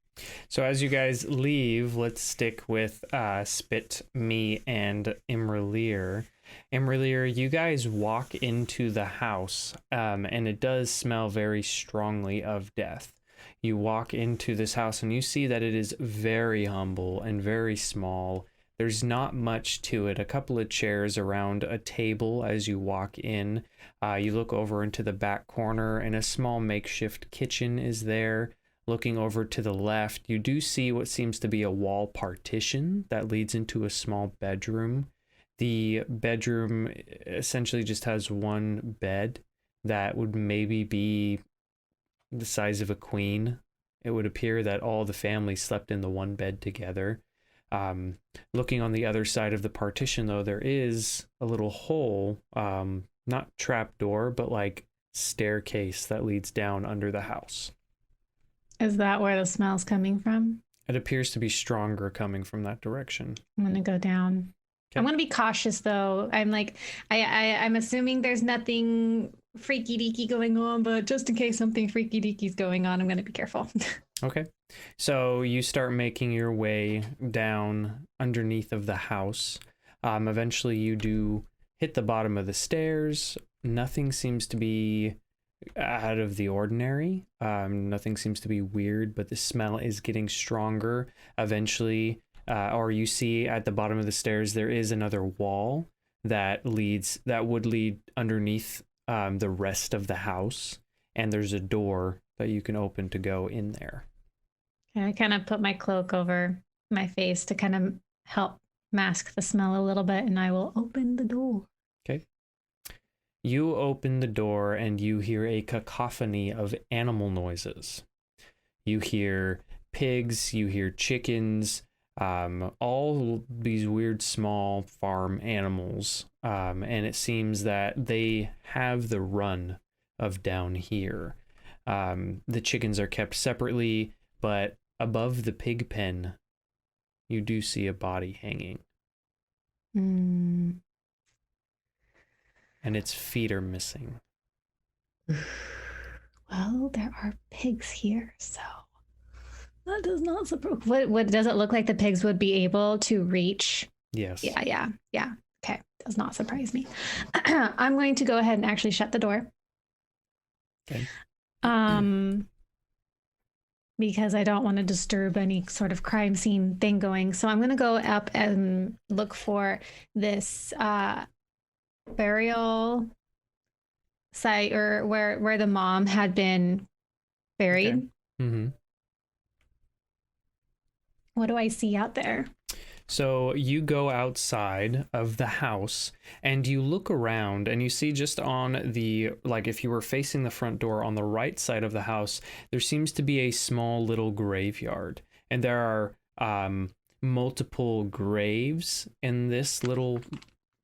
So as you guys leave, let's stick with Spit, me, and imra'lyr. imra'lyr, you guys walk into the house, and it does smell very strongly of death. You walk into this house and you see that it is very humble and very small. There's not much to it. A couple of chairs around a table as you walk in. You look over into the back corner and a small makeshift kitchen is there. Looking over to the left, you do see what seems to be a wall partition that leads into a small bedroom. The bedroom essentially just has one bed that would maybe be the size of a queen. It would appear that all the family slept in the one bed together. Looking on the other side of the partition, though, there is a little hole, not trap door, but like staircase that leads down under the house. Is that where the smell's coming from? It appears to be stronger coming from that direction. I'm gonna go down. Okay. I'm gonna be cautious though. I'm like, I'm assuming there's nothing freaky deaky going on, but just in case something freaky deaky is going on, I'm gonna be careful. Okay. So you start making your way down underneath of the house. Eventually you do hit the bottom of the stairs. Nothing seems to be out of the ordinary. Nothing seems to be weird, but the smell is getting stronger. Eventually, or you see at the bottom of the stairs, there is another wall that would lead underneath the rest of the house. And there's a door that you can open to go in there. I kind of put my cloak over my face to kind of help mask the smell a little bit, and I will open the door. Okay. You open the door and you hear a cacophony of animal noises. You hear pigs, you hear chickens, all these weird small farm animals, and it seems that they have the run of down here. The chickens are kept separately, but above the pig pen, you do see a body hanging. Mm. And its feet are missing. Well, there are pigs here, so that does not surprise. What does it look like? The pigs would be able to reach? Yes. Yeah. Okay, does not surprise me. I'm going to go ahead and actually shut the door. Okay. Because I don't want to disturb any sort of crime scene thing going. So I'm going to go up and look for this burial site, or where the mom had been buried. Okay. Mm-hmm. What do I see out there? So you go outside of the house and you look around and you see just on the, like if you were facing the front door on the right side of the house, there seems to be a small little graveyard. And there are multiple graves in this little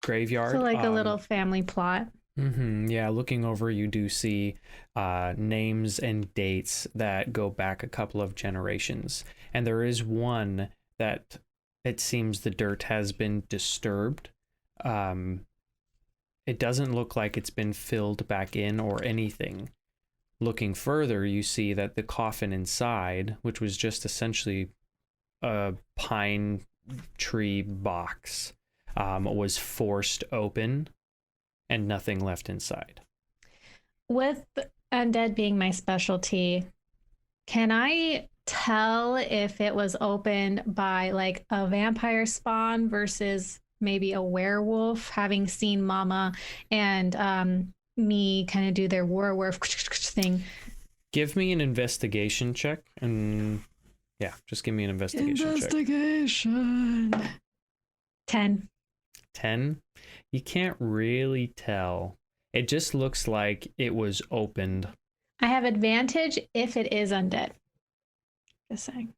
graveyard. So like a little family plot. Mm-hmm, yeah, looking over, you do see names and dates that go back a couple of generations. And there is one that it seems the dirt has been disturbed. It doesn't look like it's been filled back in or anything. Looking further, you see that the coffin inside, which was just essentially a pine tree box, was forced open and nothing left inside. With undead being my specialty, can I tell if it was opened by like a vampire spawn versus maybe a werewolf, having seen Mama and me kind of do their werewolf thing? Give me an investigation check, and yeah, just give me an investigation check. 10. 10? You can't really tell. It just looks like it was opened. I have advantage if it is undead. Just saying.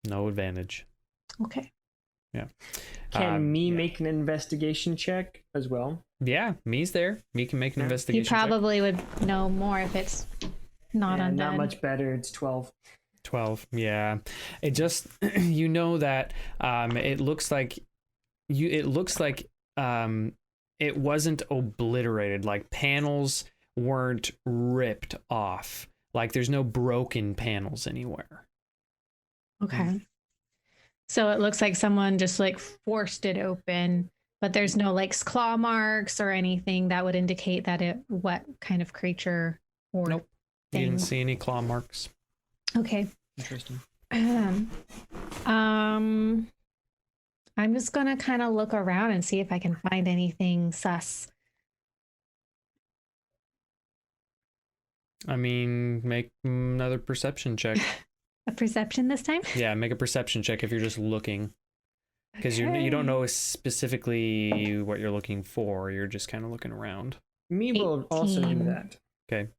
No advantage. Okay. Yeah. Can me make an investigation check as well? Yeah, me's there. Me can make an He investigation probably would know more if it's not Yeah, undead. not much better. It's 12. 12. Yeah. It just, you know that it looks like it wasn't obliterated. Like panels weren't ripped off. Like there's no broken panels anywhere. Okay. So it looks like someone just like forced it open, but there's no like claw marks or anything that would indicate that what kind of creature or Nope. thing. You didn't see any claw marks. Okay. Interesting. I'm just gonna kind of look around and see if I can find anything sus. I mean, make another perception check. A perception this time? Yeah, make a perception check if you're just looking. Because you don't know specifically what you're looking for. You're just kind of looking around. Me will also do 18. that. Okay.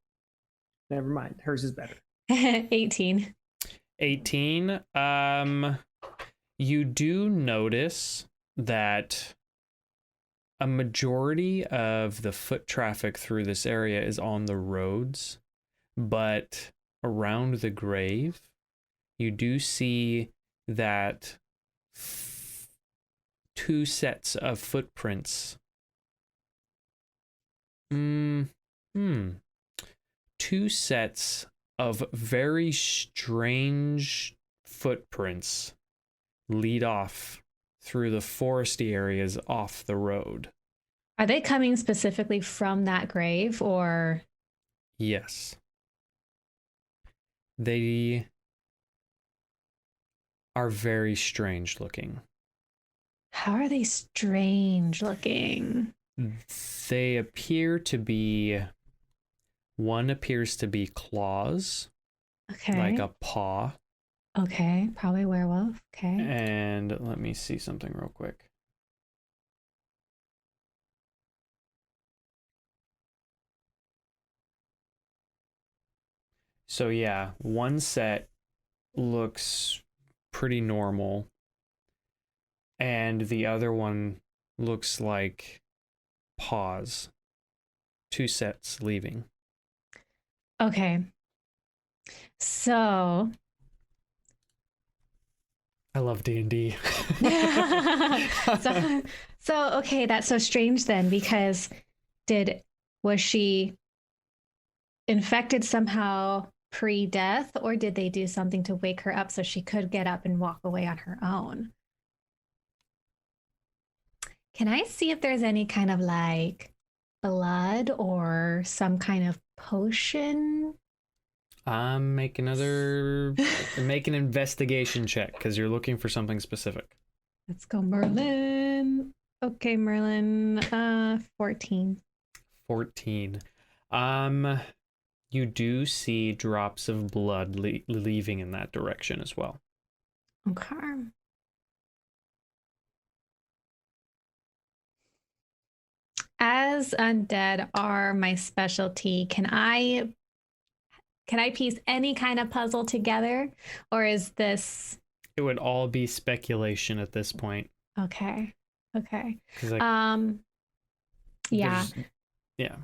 Never mind. Hers is better. 18. 18. You do notice that a majority of the foot traffic through this area is on the roads, but around the grave, you do see that two sets of footprints. Two sets of very strange footprints lead off through the foresty areas off the road. Are they coming specifically from that grave or? Yes. They are very strange looking. How are they strange looking? They appear to be, one appears to be claws, Okay. like a paw. Okay, probably werewolf. Okay. And let me see something real quick. So yeah, one set looks pretty normal. And the other one looks like paws. 2 sets leaving. Okay. So I love D&D. so okay, that's so strange then, because was she infected somehow pre-death, or did they do something to wake her up so she could get up and walk away on her own? Can I see if there's any kind of like blood or some kind of potion? Make an investigation check because you're looking for something specific. Let's go, Merlin. Okay, Merlin. 14. 14. You do see drops of blood leaving in that direction as well. Okay. As undead are my specialty, can I piece any kind of puzzle together, or is this? It would all be speculation at this point. Okay. Okay. Like, yeah. Yeah.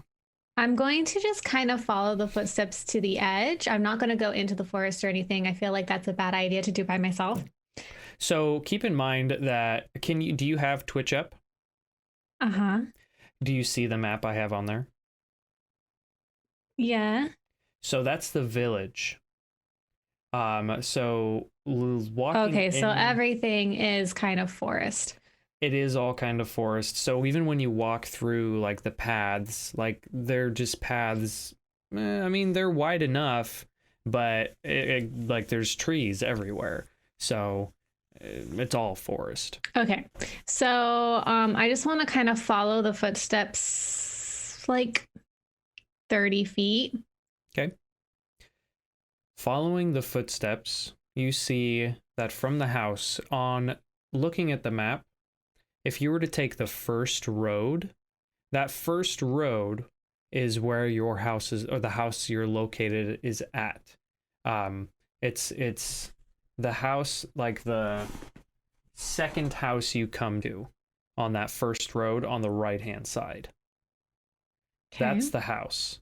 I'm going to just kind of follow the footsteps to the edge. I'm not going to go into the forest or anything. I feel like that's a bad idea to do by myself. So keep in mind that do you have Twitch up? Uh-huh. Do you see the map I have on there? Yeah. So that's the village. So walking. Okay, so everything is kind of forest. It is all kind of forest. So even when you walk through like the paths, like they're just paths. I mean, they're wide enough, but like there's trees everywhere. So it's all forest. Okay. So I just want to kind of follow the footsteps like 30 feet. Okay. Following the footsteps, you see that from the house, on looking at the map, if you were to take the first road, that first road is where your house is, or the house you're located is at. It's the house, like the second house you come to on that first road on the right-hand side. Okay. That's the house.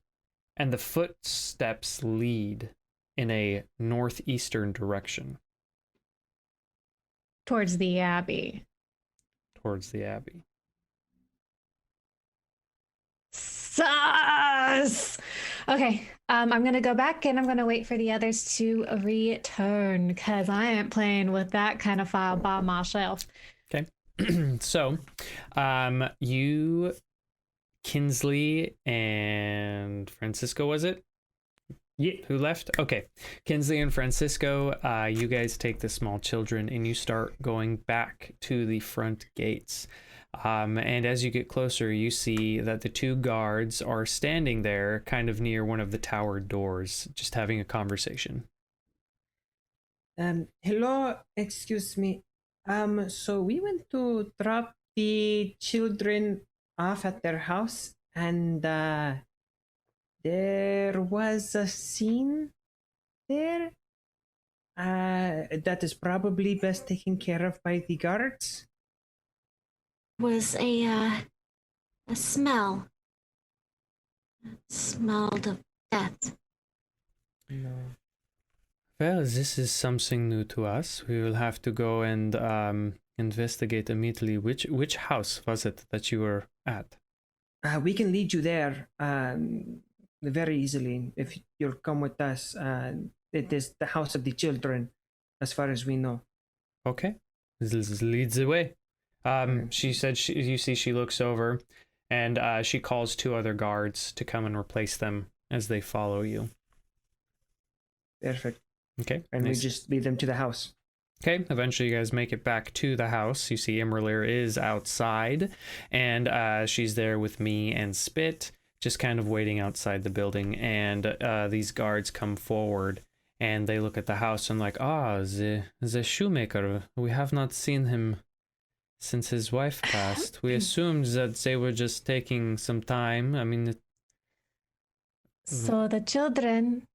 And the footsteps lead in a northeastern direction. Towards the abbey. Towards the abbey. Sus! Okay, I'm gonna go back and I'm gonna wait for the others to return, because I ain't playing with that kind of file by myself. Okay. So, you, Kinsley, and Francisco, was it? Yeah. Who left? Okay. Kinsley and Francisco, you guys take the small children and you start going back to the front gates. And as you get closer, you see that the 2 guards are standing there kind of near one of the tower doors, just having a conversation. Hello, excuse me. So we went to drop the children off at their house, and there was a scene there that is probably best taken care of by the guards. Was a smell. Smelled of death. No. Well, this is something new to us. We will have to go and investigate immediately. Which house was it that you were at? We can lead you there very easily if you'll come with us. It is the house of the children, as far as we know. Okay, this leads the way. She said you see she looks over and she calls 2 other guards to come and replace them as they follow you. Perfect. Okay. And we just lead them to the house. Okay, eventually you guys make it back to the house. You see imra'lyr is outside, and she's there with me and Spit, just kind of waiting outside the building. And these guards come forward, and they look at the house and like, the shoemaker. We have not seen him since his wife passed. We assumed that they were just taking some time. I mean... So the children,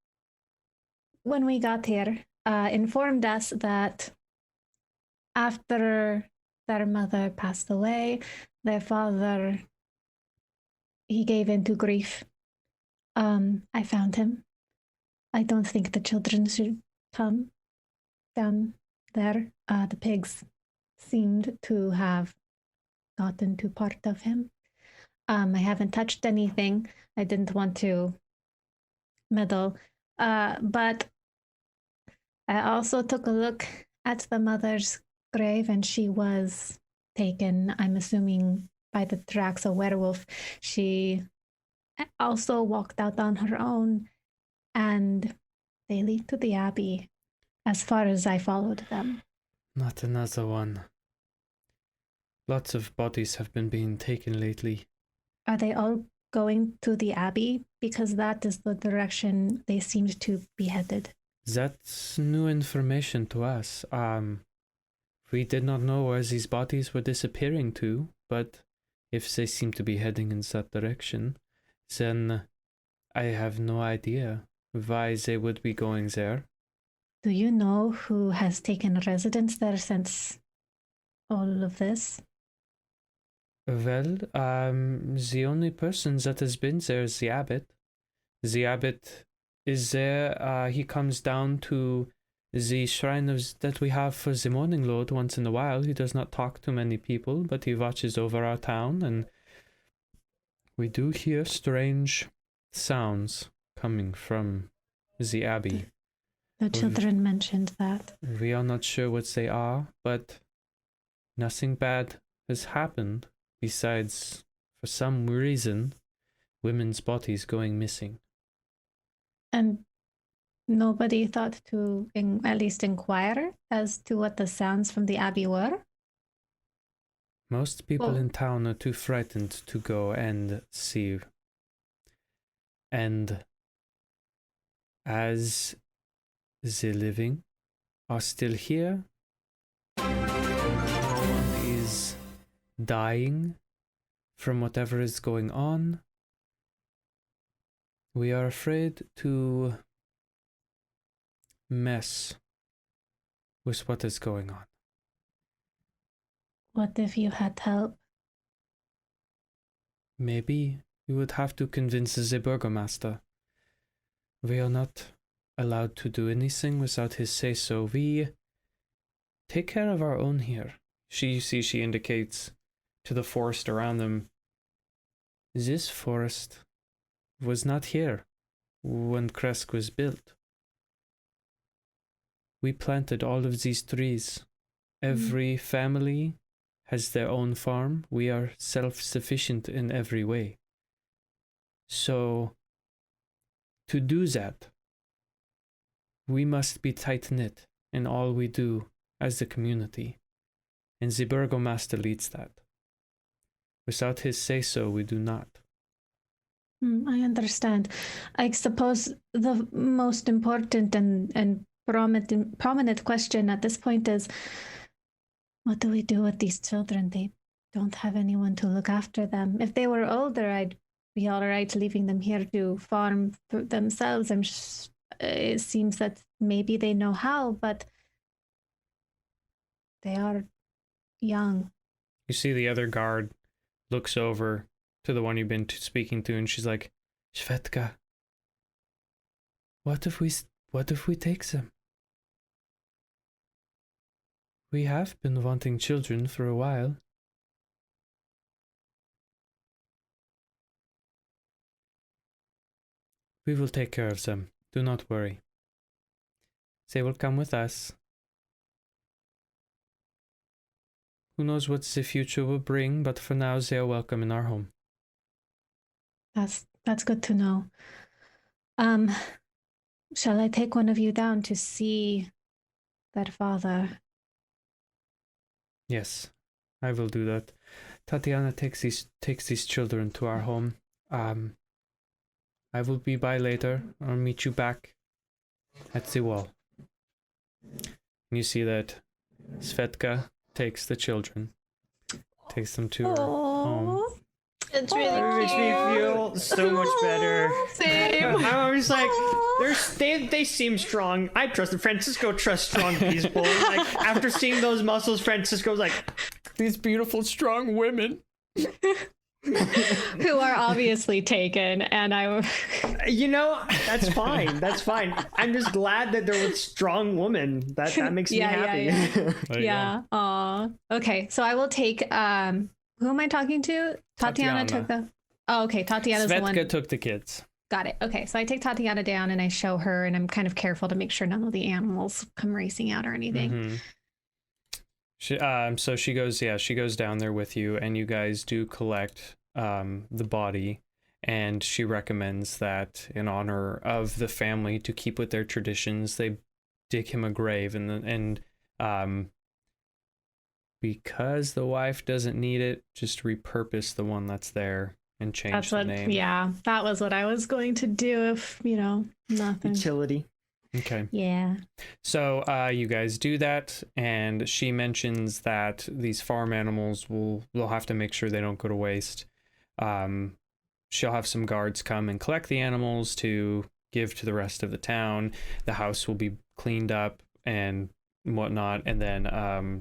when we got here, informed us that after their mother passed away, their father, he gave in to grief. I found him. I don't think the children should come down there. The pigs seemed to have gotten to part of him. I haven't touched anything. I didn't want to meddle. But I also took a look at the mother's grave, and she was taken, I'm assuming, by the tracks of werewolf. She also walked out on her own, and they lead to the abbey, as far as I followed them. Not another one. Lots of bodies have been being taken lately. Are they all going to the abbey? Because that is the direction they seemed to be headed. That's new information to us. We did not know where these bodies were disappearing to, but if they seem to be heading in that direction, then I have no idea why they would be going there. Do you know who has taken residence there since all of this? Well, the only person that has been there is the abbot. The abbot is there. He comes down to the shrine that we have for the Morning Lord once in a while. He does not talk to many people, but he watches over our town, and we do hear strange sounds coming from the abbey. The children mentioned that. We are not sure what they are, but nothing bad has happened besides, for some reason, women's bodies going missing. And nobody thought to at least inquire as to what the sounds from the abbey were? Most people Well- in town are too frightened to go and see. And as the living are still here, no one is dying from whatever is going on, we are afraid to mess with what is going on. What if you had help? Maybe you would have to convince the burgomaster. We are not allowed to do anything without his say-so. We take care of our own here. She indicates to the forest around them. This forest was not here when Kresk was built. We planted all of these trees. Every family has their own farm. We are self-sufficient in every way. So, to do that, we must be tight-knit in all we do as the community. And the burgomaster leads that. Without his say-so, we do not. I understand. I suppose the most important and prominent question at this point is, what do we do with these children? They don't have anyone to look after them. If they were older, I'd be all right leaving them here to farm for themselves. It seems that maybe they know how, but they are young. You see the other guard looks over to the one you've been speaking to, and she's like, Svetka, what if we take them? We have been wanting children for a while. We will take care of them. Do not worry. They will come with us. Who knows what the future will bring, but for now they are welcome in our home. That's good to know. Shall I take one of you down to see their father? Yes, I will do that. Tatiana takes these children to our home. I will be by later. I'll meet you back at the wall. And you see that Svetka takes the children, takes them to her home. It's really It makes me feel so much better. Same. I'm was like, they seem strong. I trust them. Francisco trusts strong people. Like after seeing those muscles, Francisco's like, These beautiful, strong women. Who are obviously taken, and you know, that's fine. That's fine. I'm just glad that there was strong women. That makes me happy. Yeah. Aw. Okay, so I will take. Who am I talking to? Tatiana took the. Oh, okay. Tatiana's the one. Svetka took the kids. Got it. Okay, so I take Tatiana down and I show her, and I'm kind of careful to make sure none of the animals come racing out or anything. So she goes down there with you, and you guys do collect the body, and she recommends that in honor of the family to keep with their traditions, they dig him a grave, and because the wife doesn't need it, just repurpose the one that's there and change the name. Yeah, that was what I was going to do if, nothing. Utility. Okay. Yeah. So you guys do that, and she mentions that these farm animals will have to make sure they don't go to waste. She'll have some guards come and collect the animals to give to the rest of the town. The house will be cleaned up and whatnot, and then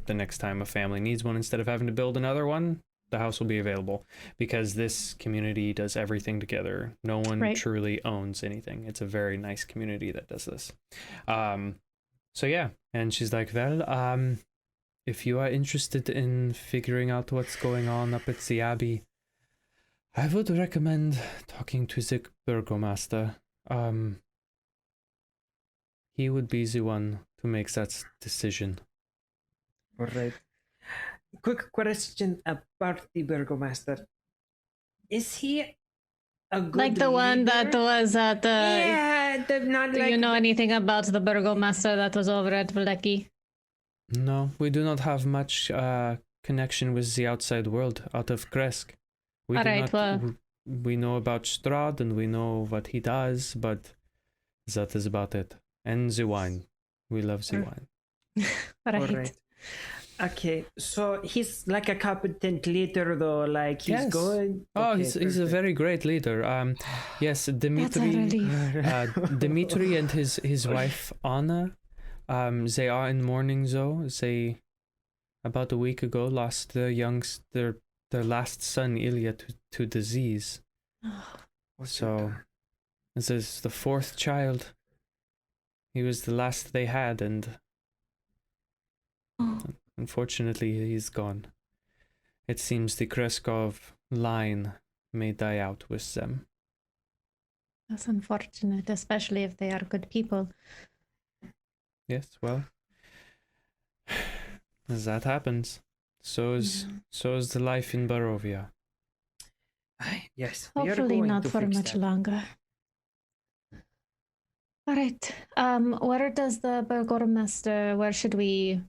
the next time a family needs one, instead of having to build another one, the house will be available, because this community does everything together. No one truly owns anything. It's a very nice community that does this. So yeah, and she's like, well, if you are interested in figuring out what's going on up at the Abbey, I would recommend talking to the Burgomaster. He would be the one to make that decision. All right. Quick question about the Burgomaster. Is he a good like the one that was at the... Yeah, not Do like... you know anything about the Burgomaster that was over at Vlecky? No, we do not have much connection with the outside world out of Kresk. We know about Strahd and we know what he does, but that is about it. And the wine. We love the wine. Right. All right. Okay, so he's like a competent leader, though. Like he's good. Oh, okay, he's a very great leader. Yes, Dimitri. Dimitri and his wife Anna. They are in mourning, though. They about a week ago lost their last son Ilya to disease. So this is the fourth child. He was the last they had, and unfortunately, he's gone. It seems the Kreskov line may die out with them. That's unfortunate, especially if they are good people. Yes, well, as that happens, so is the life in Barovia. Yes. Hopefully not for much longer. All right. Where does the Burgomaster? Where should we?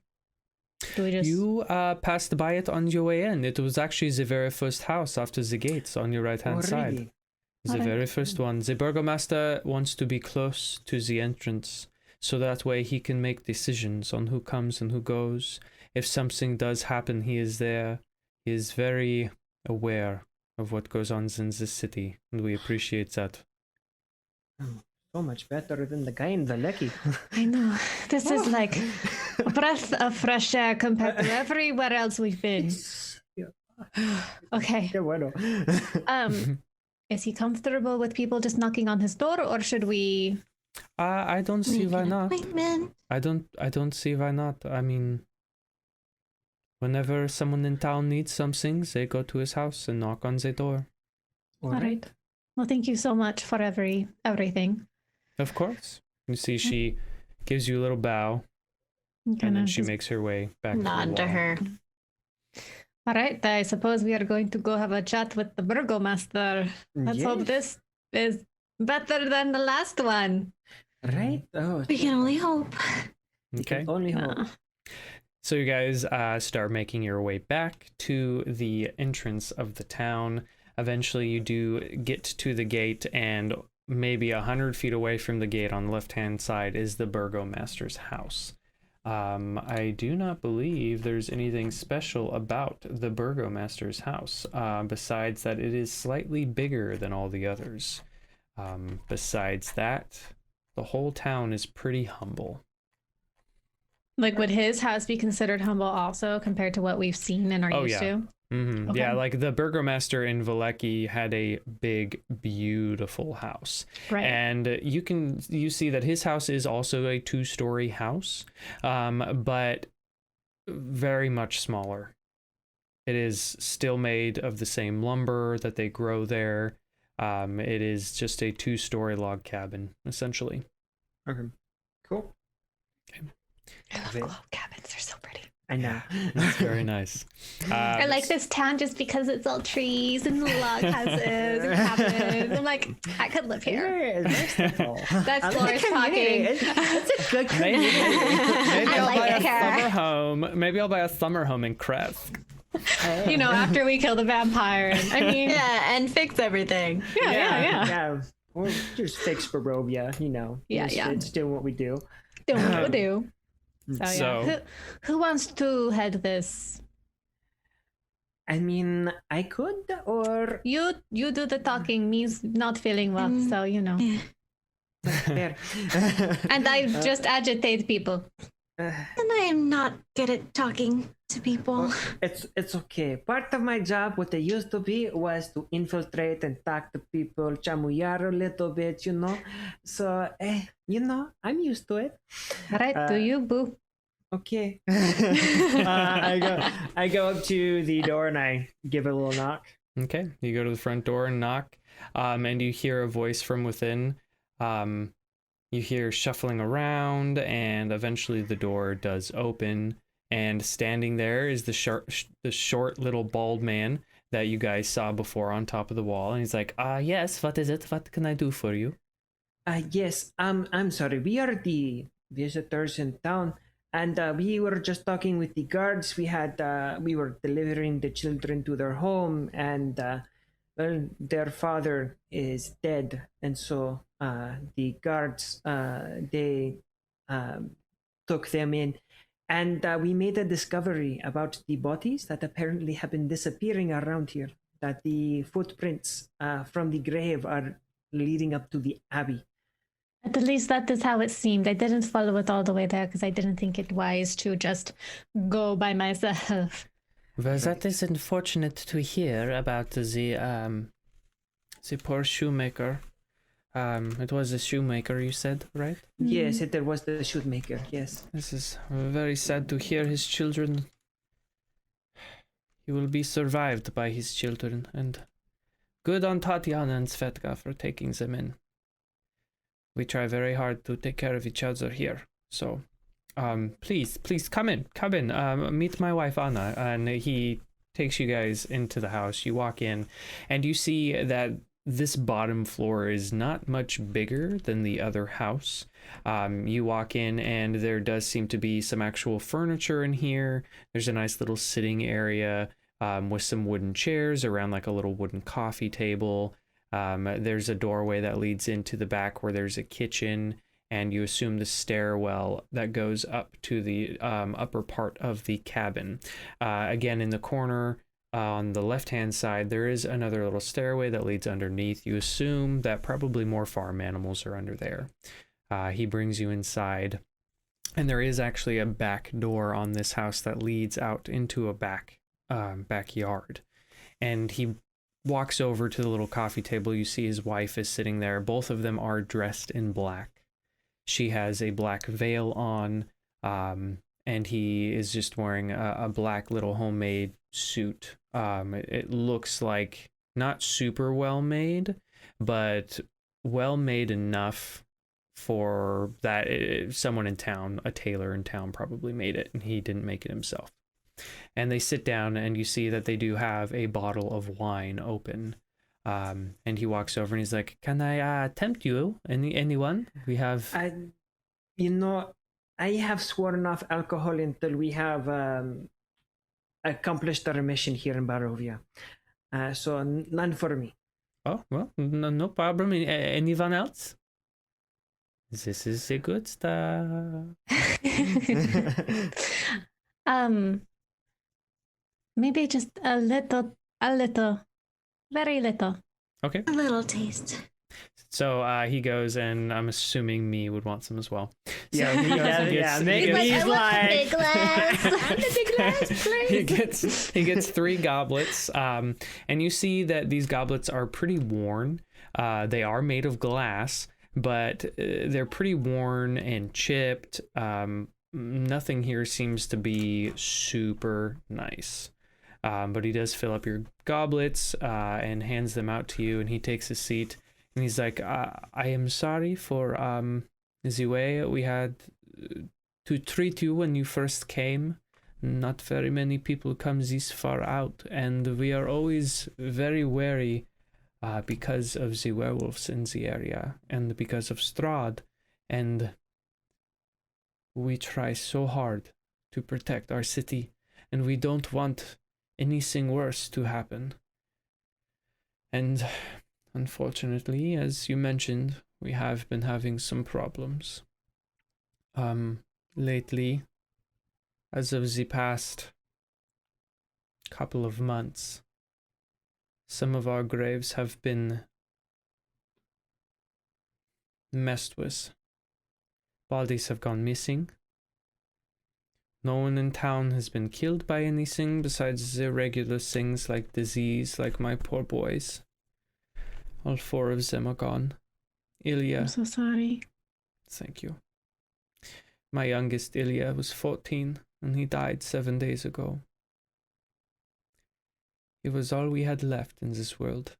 Do we just? You passed by it on your way in. It was actually the very first house after the gates on your right-hand side. Really? The very first one. The Burgomaster wants to be close to the entrance, so that way he can make decisions on who comes and who goes. If something does happen, he is there. He is very aware of what goes on in the city, and we appreciate that. So much better than the guy in Vlecky. I know. This is like a breath of fresh air compared to everywhere else we've been. Okay. Is he comfortable with people just knocking on his door, or should we? I don't see why not. Appointment. I don't see why not. I mean, whenever someone in town needs something, they go to his house and knock on the door. All right. Well, thank you so much for everything. Of course. You see, she gives you a little bow, and then she makes her way back Nod to her. All right, I suppose we are going to go have a chat with the Burgomaster. Let's hope this is better than the last one. Right? Oh, We can only hope. Okay. Only hope. So you guys start making your way back to the entrance of the town. Eventually, you do get to the gate, and maybe 100 feet away from the gate on the left-hand side is the Burgomaster's house. I do not believe there's anything special about the Burgomaster's house, besides that it is slightly bigger than all the others. Besides that, the whole town is pretty humble. Like, would his house be considered humble also compared to what we've seen and are used to? Okay. Yeah, like the burgomaster in Valeki had a big, beautiful house. Right. And you see that his house is also a 2-story house, but very much smaller. It is still made of the same lumber that they grow there. It is just a 2-story log cabin, essentially. Okay. Cool. I love log cabins. They're so pretty. I know. It's very nice. I like this town just because it's all trees and log houses and cabins. I'm like, I could live here. That's Laura's talking. It's a good community. Maybe I'll like buy a it here. summer home. Maybe I'll buy a summer home in Kresk. You know, after we kill the vampire. I mean, Yeah, and fix everything. yeah. Or just fix Barovia, you know. Yeah, Just- yeah. It's doing what we do. Do what we do. So, So- yeah. Who wants to head this? I mean, I could, or You do the talking. Me's not feeling well, so you know. there. And I just agitate people. And I am not good at talking to people. It's okay. Part of my job, what I used to be, was to infiltrate and talk to people, chamullar a little bit, you know. So, you know, I'm used to it. All right, do you, boo? Okay. I go up to the door and I give it a little knock. Okay, you go to the front door and knock, and you hear a voice from within. You hear shuffling around, and eventually the door does open, and standing there is the short little bald man that you guys saw before on top of the wall, and he's like, yes, what is it? What can I do for you? Yes, I'm sorry. We are the visitors in town, and we were just talking with the guards. We were delivering the children to their home, and well, their father is dead, and so the guards they took them in, and we made a discovery about the bodies that apparently have been disappearing around here. That the footprints from the grave are leading up to the abbey. At least that is how it seemed. I didn't follow it all the way there because I didn't think it wise to just go by myself. Well, that is unfortunate to hear about the poor shoemaker. It was a shoemaker, you said, right? Yes, there was the shoemaker. Yes. This is very sad to hear. His children. He will be survived by his children, and good on Tatiana and Svetka for taking them in. We try very hard to take care of each other here. So, please come in. Meet my wife Anna, and he takes you guys into the house. You walk in, and you see that this bottom floor is not much bigger than the other house. You walk in, and there does seem to be some actual furniture in here. There's a nice little sitting area with some wooden chairs around like a little wooden coffee table. There's a doorway that leads into the back where there's a kitchen, and you assume the stairwell that goes up to the upper part of the cabin. Again, in the corner on the left-hand side, there is another little stairway that leads underneath. You assume that probably more farm animals are under there. He brings you inside, and there is actually a back door on this house that leads out into a backyard. And he walks over to the little coffee table. You see his wife is sitting there. Both of them are dressed in black. She has a black veil on, and he is just wearing a black little homemade suit. It looks like not super well made, but well made enough for that someone in town, a tailor in town, probably made it, and he didn't make it himself. And they sit down, and you see that they do have a bottle of wine open. And he walks over and he's like, "Can I tempt you? Anyone? We have." I have sworn off alcohol until we have accomplished our mission here in Barovia. So none for me. Oh well, no problem. Anyone else? This is a good stuff. Maybe just a little, very little. Okay. A little taste. So he goes, and I'm assuming me would want some as well. So Yeah, he goes and yeah, gets, make he it gets, I want the big glass. The big glass, please. he gets 3 goblets, and you see that these goblets are pretty worn. They are made of glass, but they're pretty worn and chipped. Nothing here seems to be super nice. But he does fill up your goblets and hands them out to you, and he takes a seat, and he's like, I am sorry for the way we had to treat you when you first came. Not very many people come this far out, and we are always very wary because of the werewolves in the area, and because of Strahd, and we try so hard to protect our city, and we don't want anything worse to happen. And unfortunately, as you mentioned, we have been having some problems. Lately, as of the past couple of months, some of our graves have been messed with. Bodies have gone missing. No one in town has been killed by anything besides the regular things like disease, like my poor boys. All 4 of them are gone. Ilya. I'm so sorry. Thank you. My youngest, Ilya, was 14, and he died 7 days ago. He was all we had left in this world,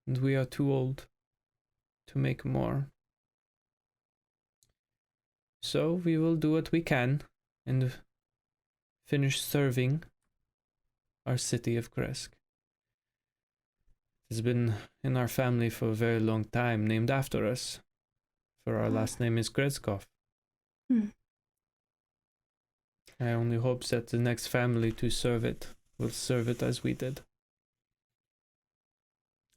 and we are too old to make more. So we will do what we can and finish serving our city of Kresk. It's been in our family for a very long time, named after us, for our last name is Grezkov. I only hope that the next family to serve it will serve it as we did.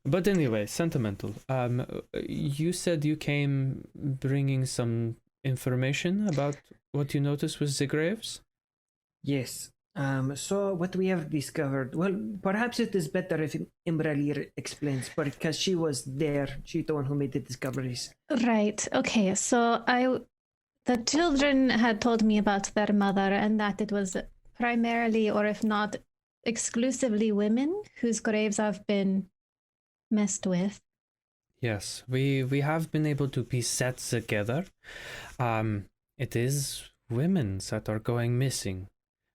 But anyway, sentimental. You said you came bringing some information about what you noticed with the graves? Yes. So what we have discovered, well, perhaps it is better if imra'lyr explains, because she was there. She's the one who made the discoveries. Right. Okay. So the children had told me about their mother, and that it was primarily, or if not exclusively, women whose graves have been messed with. Yes, we have been able to piece that together. It is women that are going missing,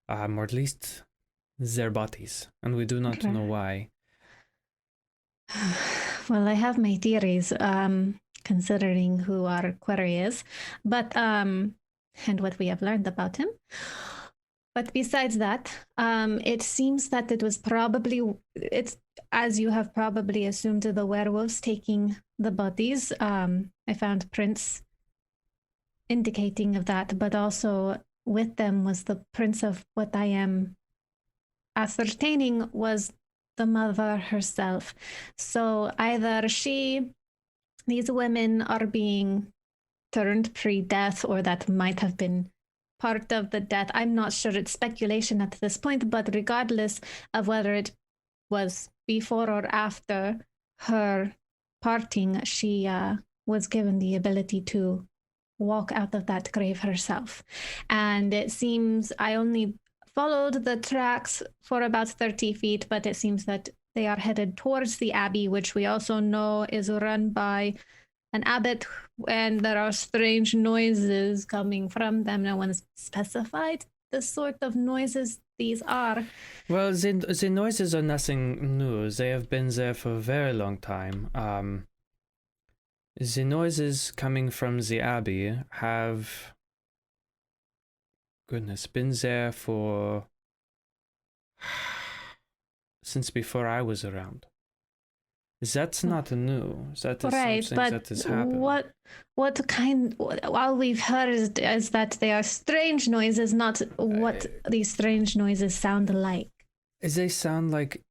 or at least their bodies, and we do not know why. Well, I have my theories, considering who our query is, but and what we have learned about him. But besides that, it seems that it was probably, it's as you have probably assumed, the werewolves taking the bodies. I found prints indicating of that, but also with them was the prints of what I am ascertaining was the mother herself. So either these women are being turned pre-death, or that might have been part of the death. I'm not sure. It's speculation at this point, but regardless of whether it was before or after her parting, she was given the ability to walk out of that grave herself. And it seems I only followed the tracks for about 30 feet, but it seems that they are headed towards the abbey, which we also know is run by an abbot, and there are strange noises coming from them. No one's specified the sort of noises these are. Well, the noises are nothing new. They have been there for a very long time. The noises coming from the abbey have, goodness, been there for since before I was around. That's not new. That is right, something but that has happened. what kind? All we've heard is that they are strange noises, not what these strange noises sound like. They sound like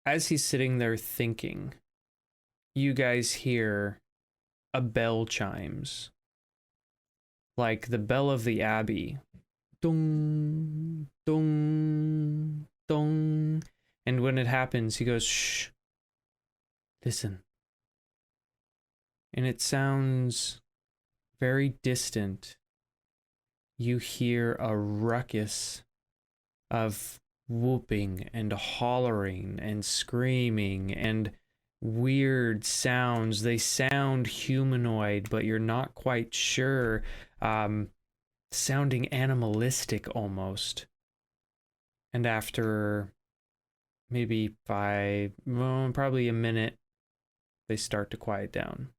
as he's sitting there thinking, you guys hear a bell chimes. Like the bell of the abbey. Dong, dong, dong. And when it happens, he goes, "Shh, listen." And it sounds very distant. You hear a ruckus of whooping and hollering and screaming and weird sounds. They sound humanoid, but you're not quite sure. Sounding animalistic almost. And after maybe probably a minute, they start to quiet down.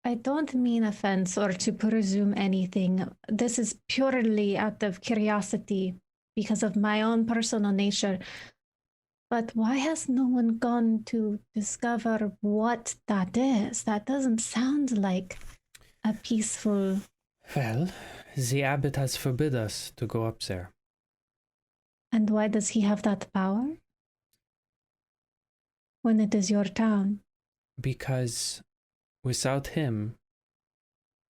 I don't mean offense or to presume anything. This is purely out of curiosity because of my own personal nature. But why has no one gone to discover what that is? That doesn't sound like a peaceful... Well, the abbot has forbid us to go up there. And why does he have that power? When it is your town? Because without him,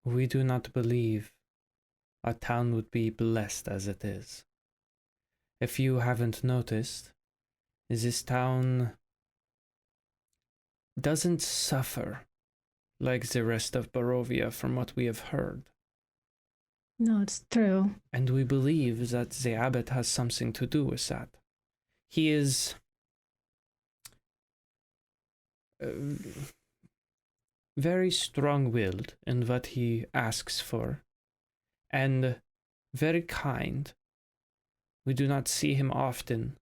we do not believe our town would be blessed as it is. If you haven't noticed, this town doesn't suffer like the rest of Barovia from what we have heard. No, it's true. And we believe that the abbot has something to do with that. He is very strong-willed in what he asks for, and very kind. We do not see him often.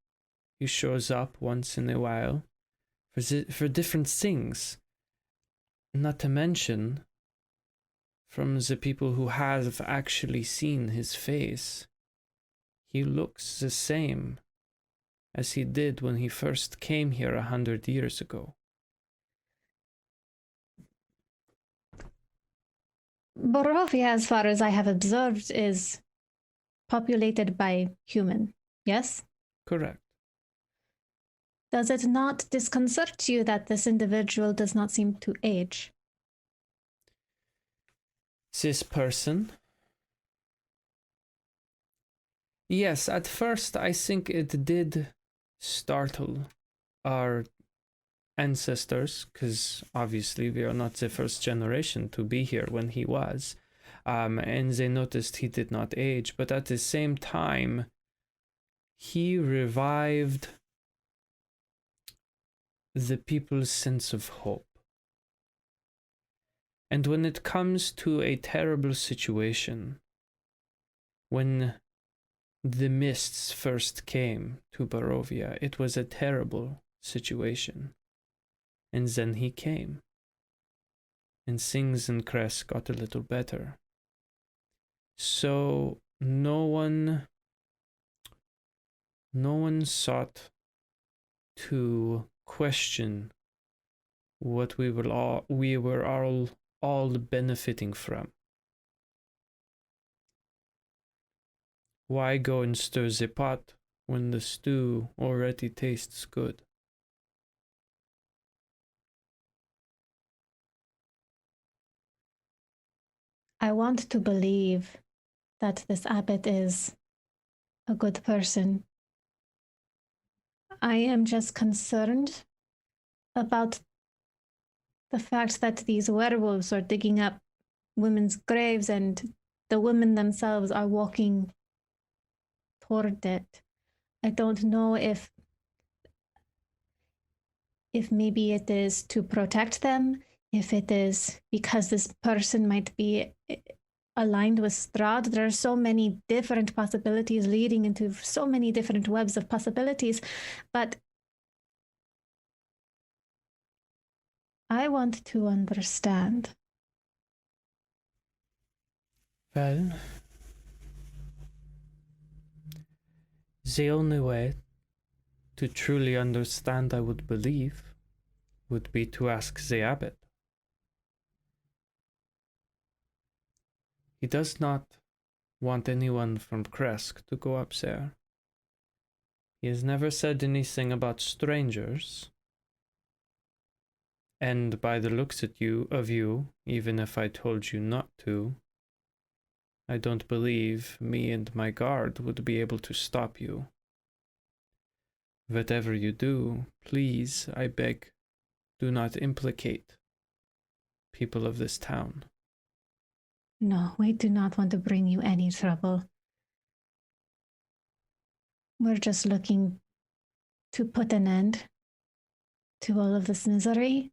He shows up once in a while for different things. Not to mention, from the people who have actually seen his face, he looks the same as he did when he first came here 100 years ago. Barovia, as far as I have observed, is populated by human, yes? Correct. Does it not disconcert you that this individual does not seem to age? This person? Yes, at first I think it did startle our ancestors, because obviously we are not the first generation to be here when he was. And they noticed he did not age, but at the same time, he revived the people's sense of hope. And when it comes to a terrible situation, when the mists first came to Barovia, it was a terrible situation. And then he came, and things in Crest got a little better. So no one sought to question what we were all benefiting from. Why go and stir the pot when the stew already tastes good? I want to believe that this abbot is a good person. I am just concerned about the fact that these werewolves are digging up women's graves and the women themselves are walking toward it. I don't know if maybe it is to protect them, if it is because this person might be aligned with Strahd. There are so many different possibilities leading into so many different webs of possibilities, but I want to understand. Well, the only way to truly understand, I would believe, would be to ask the abbot. He does not want anyone from Kresk to go up there. He has never said anything about strangers. And by the looks of you, even if I told you not to, I don't believe me and my guard would be able to stop you. whatever you do, please, I beg, do not implicate people of this town. No, we do not want to bring you any trouble. We're just looking to put an end to all of this misery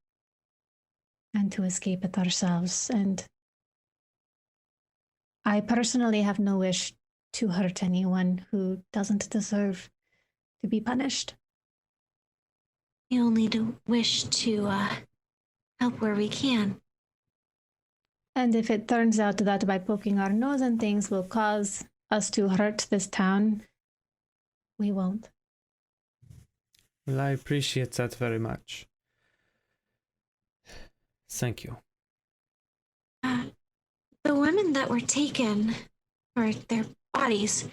and to escape it ourselves. And I personally have no wish to hurt anyone who doesn't deserve to be punished. We only do wish to help where we can. And if it turns out that by poking our nose in things will cause us to hurt this town, we won't. Well, I appreciate that very much. Thank you. The women that were taken, or their bodies,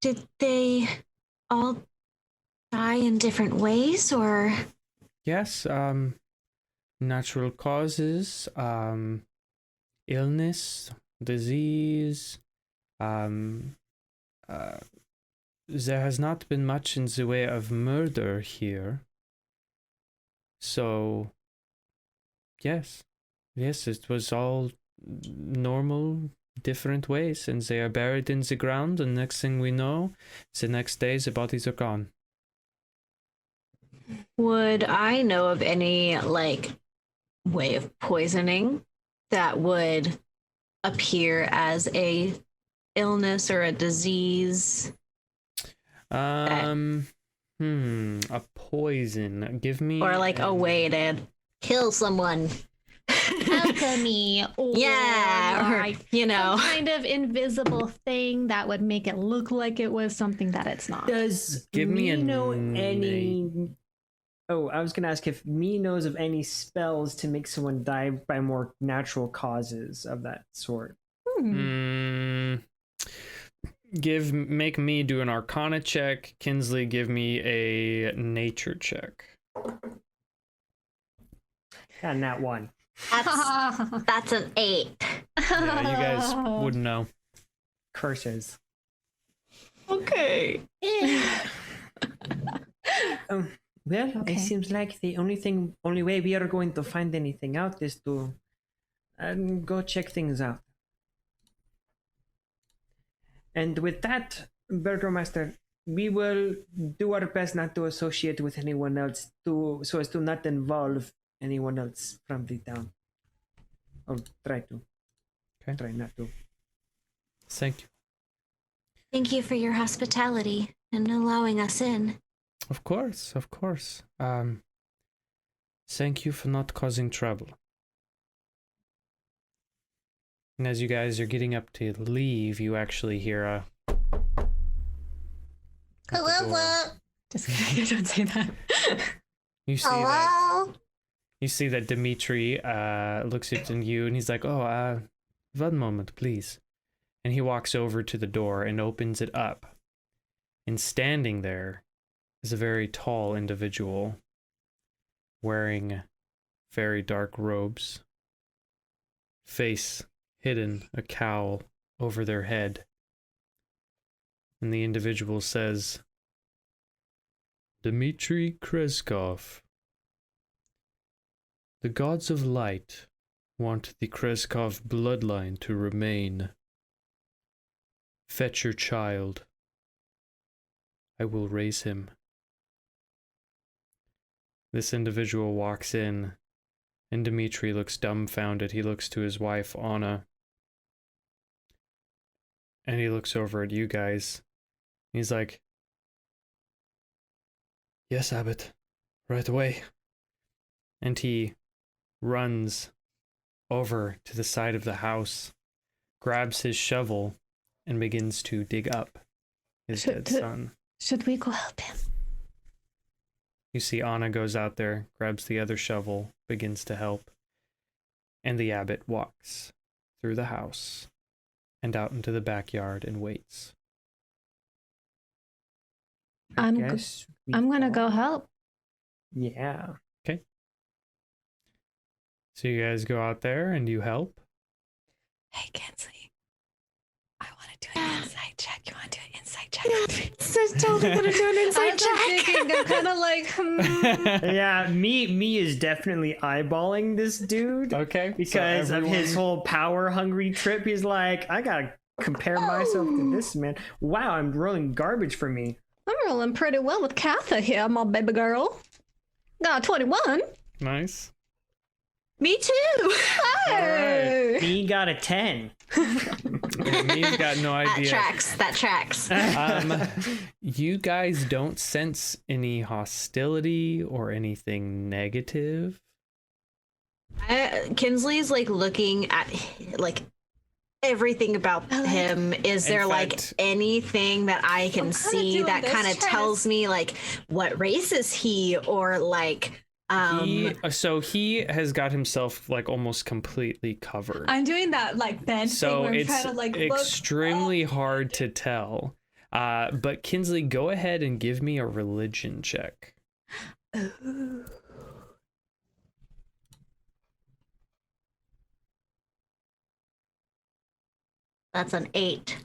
did they all die in different ways, or? Yes, natural causes, illness, disease, there has not been much in the way of murder here. So, yes, it was all normal, different ways, and they are buried in the ground, and next thing we know, the next day the bodies are gone. Would I know of any, like, way of poisoning that would appear as a illness or a disease? A poison. Give me... Or, like, a way to kill someone? Alchemy, or Yeah, or, like you know. some kind of invisible thing that would make it look like it was something that it's not. Does Give me a know name. any? Oh, I was gonna ask if me knows of any spells to make someone die by more natural causes of that sort. Make me do an Arcana check. Kinsley, give me a Nature check. And that one. That's an 8. Yeah, you guys wouldn't know. Curses. Okay. Well, Okay. it seems like the only way we are going to find anything out is to go check things out. And with that, Burgomaster, we will do our best not to associate with anyone else, so as to not involve anyone else from the town. Or try to. Okay. Try not to. Thank you. Thank you for your hospitality and allowing us in. Of course. Thank you for not causing trouble. And as you guys are getting up to leave, you actually hear a... Hello? Just kidding, don't say that. You see that... You see that Dimitri looks at you and he's like, oh, one moment, please. And he walks over to the door and opens it up. And standing there is a very tall individual wearing very dark robes, face hidden, a cowl over their head. And the individual says, Dmitry Kreskov. The gods of light want the Kreskov bloodline to remain. Fetch your child. I will raise him. This individual walks in, and Dmitri looks dumbfounded. He looks to his wife, Anna, and he looks over at you guys. He's like, yes, Abbot, right away. And he runs over to the side of the house, grabs his shovel, and begins to dig up his dead son. Should we go help him? You see Anna goes out there, grabs the other shovel, begins to help, and the abbot walks through the house and out into the backyard and waits. I'm Guess we gonna go help. Yeah. So you guys go out there and you help. Hey, Kensley. I want to do an insight insight check. You want to do an insight check? So totally gonna do an inside check. I'm kind of like, Yeah, me is definitely eyeballing this dude. Okay. Because of his whole power hungry trip. He's like, I gotta compare myself to this man. Wow, I'm rolling garbage for me. I'm rolling pretty well with Katha here, my baby girl. Got 21. Nice. Me too. Hey. Me got a 10. Yeah, me's got no idea. That tracks. You guys don't sense any hostility or anything negative. Kinsley's like looking at like everything about him. Is there fact, like anything that I can see that kind of tells me like what race is he, or like So he has got himself like almost completely covered. I'm doing that like bend thing So where I'm it's trying to like extremely hard to tell. But Kinsley, go ahead and give me a religion check. Ooh. that's an 8.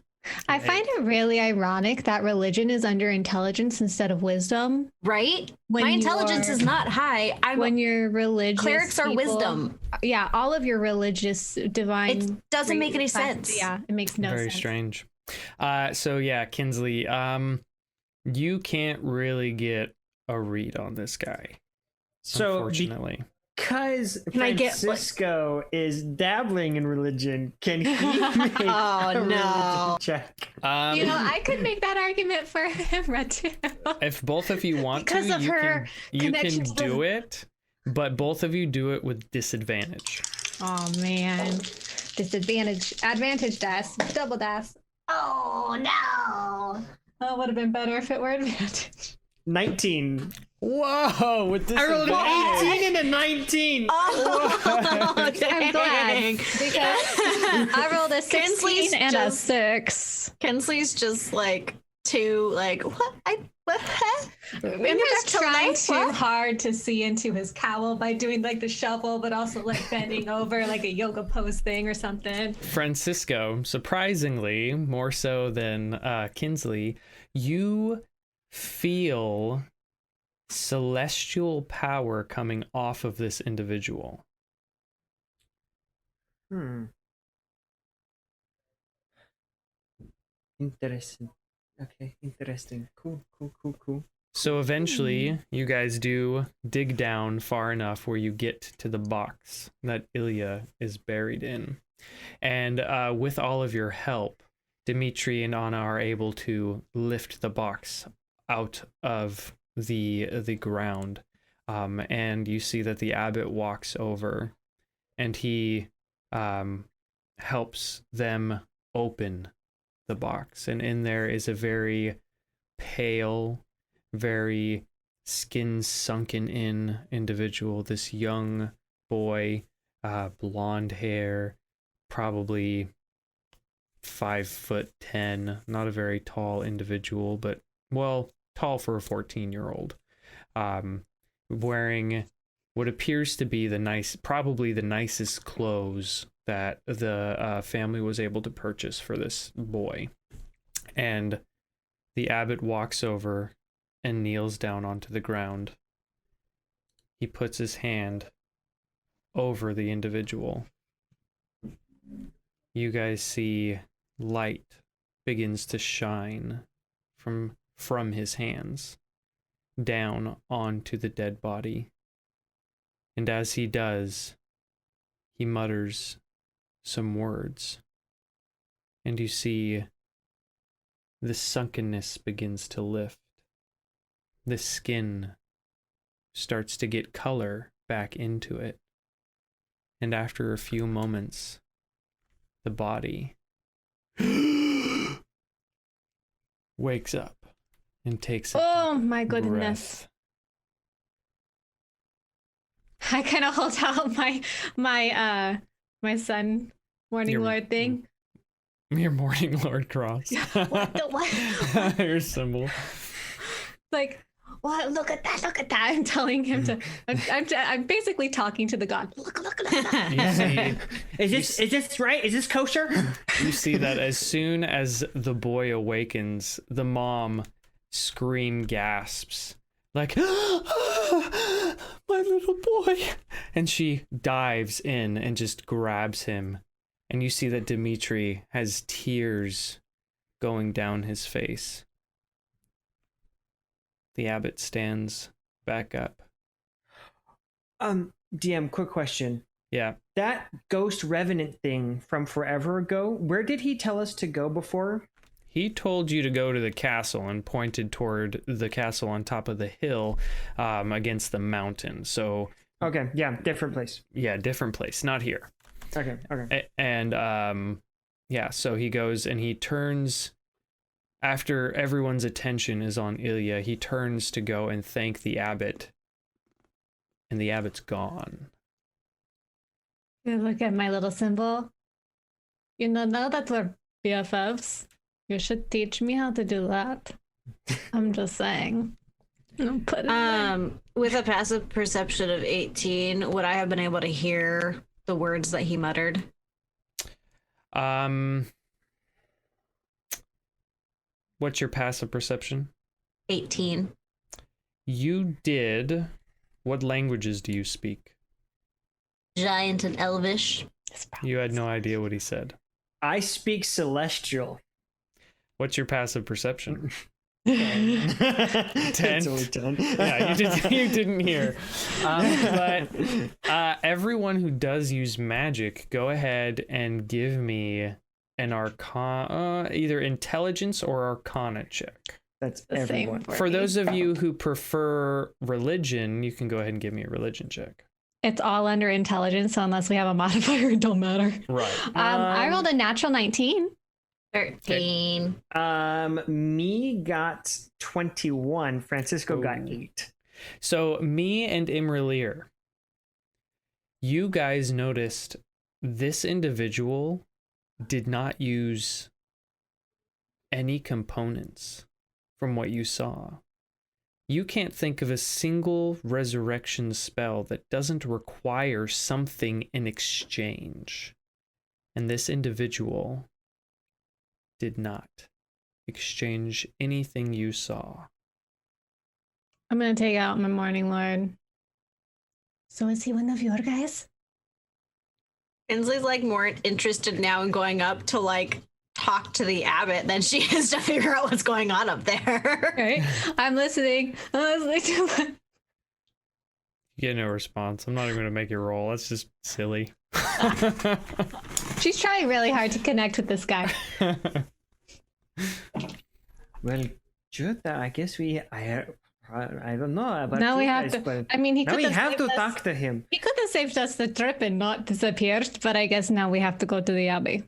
I find it really ironic that religion is under intelligence instead of wisdom. Right? When My intelligence you're- is not high. When you're religious, Clerics are people- wisdom. Yeah, all of your religious divine. It doesn't make any classes, sense. Yeah, it makes no Very sense. strange. So yeah, Kinsley, you can't really get a read on this guy. So unfortunately. Because I get, like- Francisco is dabbling in religion, can he make Oh, a no. religion check? You know, I could make that argument for him too. If both of you want Because to, of you her can connection to do it, but both of you do it with disadvantage. Oh man, disadvantage, advantage dice, double dice. Oh no! Oh, would have been better if it were advantage. 19. Whoa! With I rolled an disadvantage. 18 and a 19. Oh, I'm glad because I rolled a 16 Kinsley's and a just- 6. Kinsley's just like too like what? What? I'm just trying too hard to see into his cowl by doing like the shuffle, but also like bending over like a yoga pose thing or something. Francisco, surprisingly, more so than Kinsley, you feel celestial power coming off of this individual. Interesting. Okay, interesting. Cool. So eventually, you guys do dig down far enough where you get to the box that Ilya is buried in. And with all of your help, Dimitri and Anna are able to lift the box out of the ground. And you see that the abbot walks over and he helps them open the box. And in there is a very pale, very skin sunken in individual, this young boy, blonde hair, probably 5'10", not a very tall individual, but well, tall for a 14-year-old, wearing what appears to be probably the nicest clothes that the family was able to purchase for this boy. And the abbot walks over and kneels down onto the ground. He puts his hand over the individual. You guys see light begins to shine from his hands down onto the dead body. And as he does, he mutters some words. And you see the sunkenness begins to lift. The skin starts to get color back into it. And after a few moments, the body wakes up and takes a Oh deep my goodness. breath. I kind of hold out my sun morning Your- lord thing. Your Morning Lord cross. What the what? Your symbol. Like, what? Look at that! Look at that! I'm telling him to. I'm basically talking to the god. Look at that! You see, Is this right? Is this kosher? You see that as soon as the boy awakens, the mom gasps like, "My little boy," and she dives in and just grabs him, and you see that Dimitri has tears going down his face. The abbot stands back up. DM, quick question. Yeah. That ghost revenant thing from forever ago, where did he tell us to go before? He told you to go to the castle and pointed toward the castle on top of the hill, against the mountain. So Okay, yeah, different place. yeah, different place, not here. Okay. And yeah, so he goes and he turns, after everyone's attention is on Ilya, he turns to go and thank the abbot, and the abbot's gone. You look at my little symbol. You know, now that we're BFFs, you should teach me how to do that. I'm just saying. Put it there. With a passive perception of 18, would I have been able to hear the words that he muttered? What's your passive perception? 18. You did. What languages do you speak? Giant and Elvish. You had no idea what he said. I speak Celestial. What's your passive perception? 10. 10? Yeah, you didn't hear. But everyone who does use magic, go ahead and give me an arcana, either intelligence or arcana check. That's The same everyone. For me. those of you who prefer religion, you can go ahead and give me a religion check. It's all under intelligence, so unless we have a modifier, it don't matter. Right. I rolled a natural 19. 13. Me got 21. Francisco got Ooh. 8. So me and imra'lyr, you guys noticed this individual did not use any components from what you saw. You can't think of a single resurrection spell that doesn't require something in exchange. And this individual did not exchange anything you saw. I'm going to take out my Morning Lord. So is he one of your guys? Inslee's like more interested now in going up to like talk to the abbot than she is to figure out what's going on up there. Right? I'm listening. I'm listening to You get no response. I'm not even going to make you roll. That's just silly. She's trying really hard to connect with this guy. Well, good. I guess I don't know about Now you we have guys, to. but I mean, he now could we have have saved to us. talk to him. He could have saved us the trip and not disappeared, but I guess now we have to go to the abbey.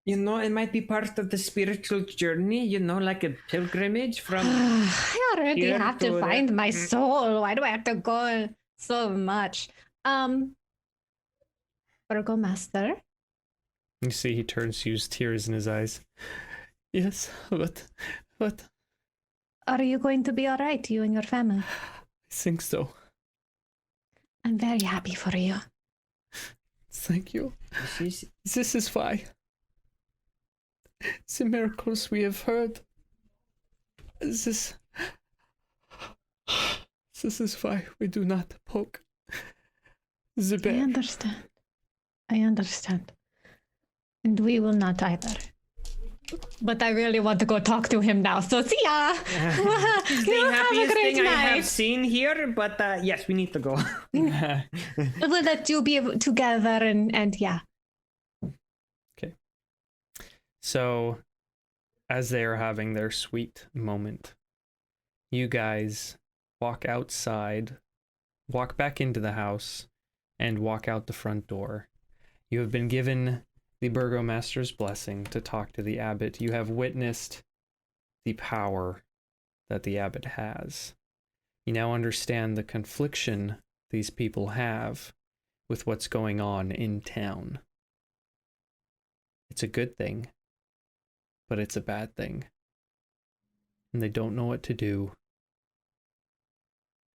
You know, it might be part of the spiritual journey, you know, like a pilgrimage from... I already Here have to to the- find my soul. Why do I have to go so much? Burgomaster, You see, he turns to use tears in his eyes. Yes, but are you going to be all right, you and your family? I think so. I'm very happy for you. Thank you. This is- This is why the miracles we have heard. This is why we do not poke the I bear. understand. I understand. And we will not either. But I really want to go talk to him now. So see ya. It's You the have a happiest great thing I have night. seen here, but yes, we need to go. We'll let you be together and yeah. So, as they are having their sweet moment, you guys walk outside, walk back into the house, and walk out the front door. You have been given the burgomaster's blessing to talk to the abbot. You have witnessed the power that the abbot has. You now understand the confliction these people have with what's going on in town. It's a good thing, but it's a bad thing. And they don't know what to do.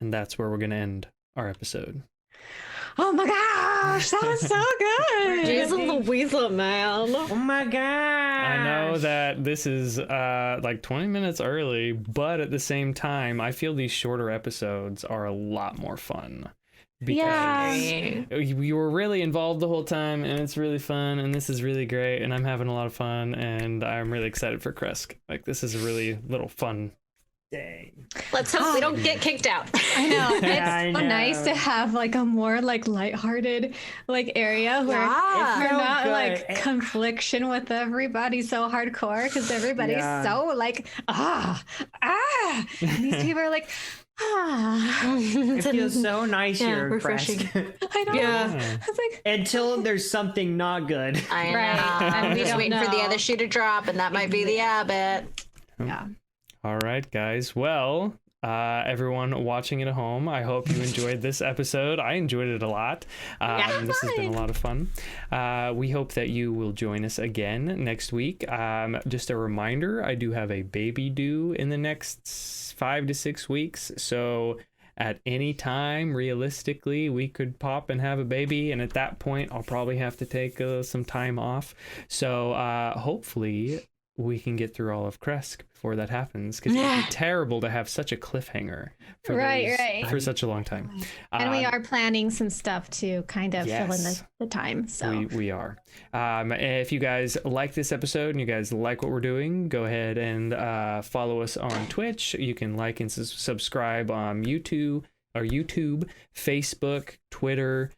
And that's where we're going to end our episode. Oh my gosh, that was so good. Jeez Louisa, man. Oh my god! I know that this is like 20 minutes early, but at the same time, I feel these shorter episodes are a lot more fun. Because you were really involved the whole time, and it's really fun, and this is really great, and I'm having a lot of fun, and I'm really excited for Kresk. Like, this is a really little fun day. Let's hope we don't get kicked out. I know. It's I so know. nice to have like a more like lighthearted like area where Yeah. we're felt not good. like confliction with everybody so hardcore because everybody's Yeah. so like and these people are like It feels so nice Yeah, here, refreshing. Kresk. I know. Yeah. It's like Until there's something not good. I know. Right. I'm We just don't waiting for the know. other shoe to drop, and that might be the abbot. yeah. All right, guys. Well, everyone watching at home, I hope you enjoyed this episode. I enjoyed it a lot. This has been a lot of fun. We hope that you will join us again next week. Just a reminder, I do have a baby due in the next 5 to 6 weeks. So at any time, realistically, we could pop and have a baby. And at that point, I'll probably have to take some time off. So hopefully we can get through all of Kresk before that happens, because it would be terrible to have such a cliffhanger for Right. for such a long time. And we are planning some stuff to kind of fill in yes. the time. So We are. If you guys like this episode and you guys like what we're doing, go ahead and follow us on Twitch. You can like and subscribe on YouTube, Facebook, Twitter,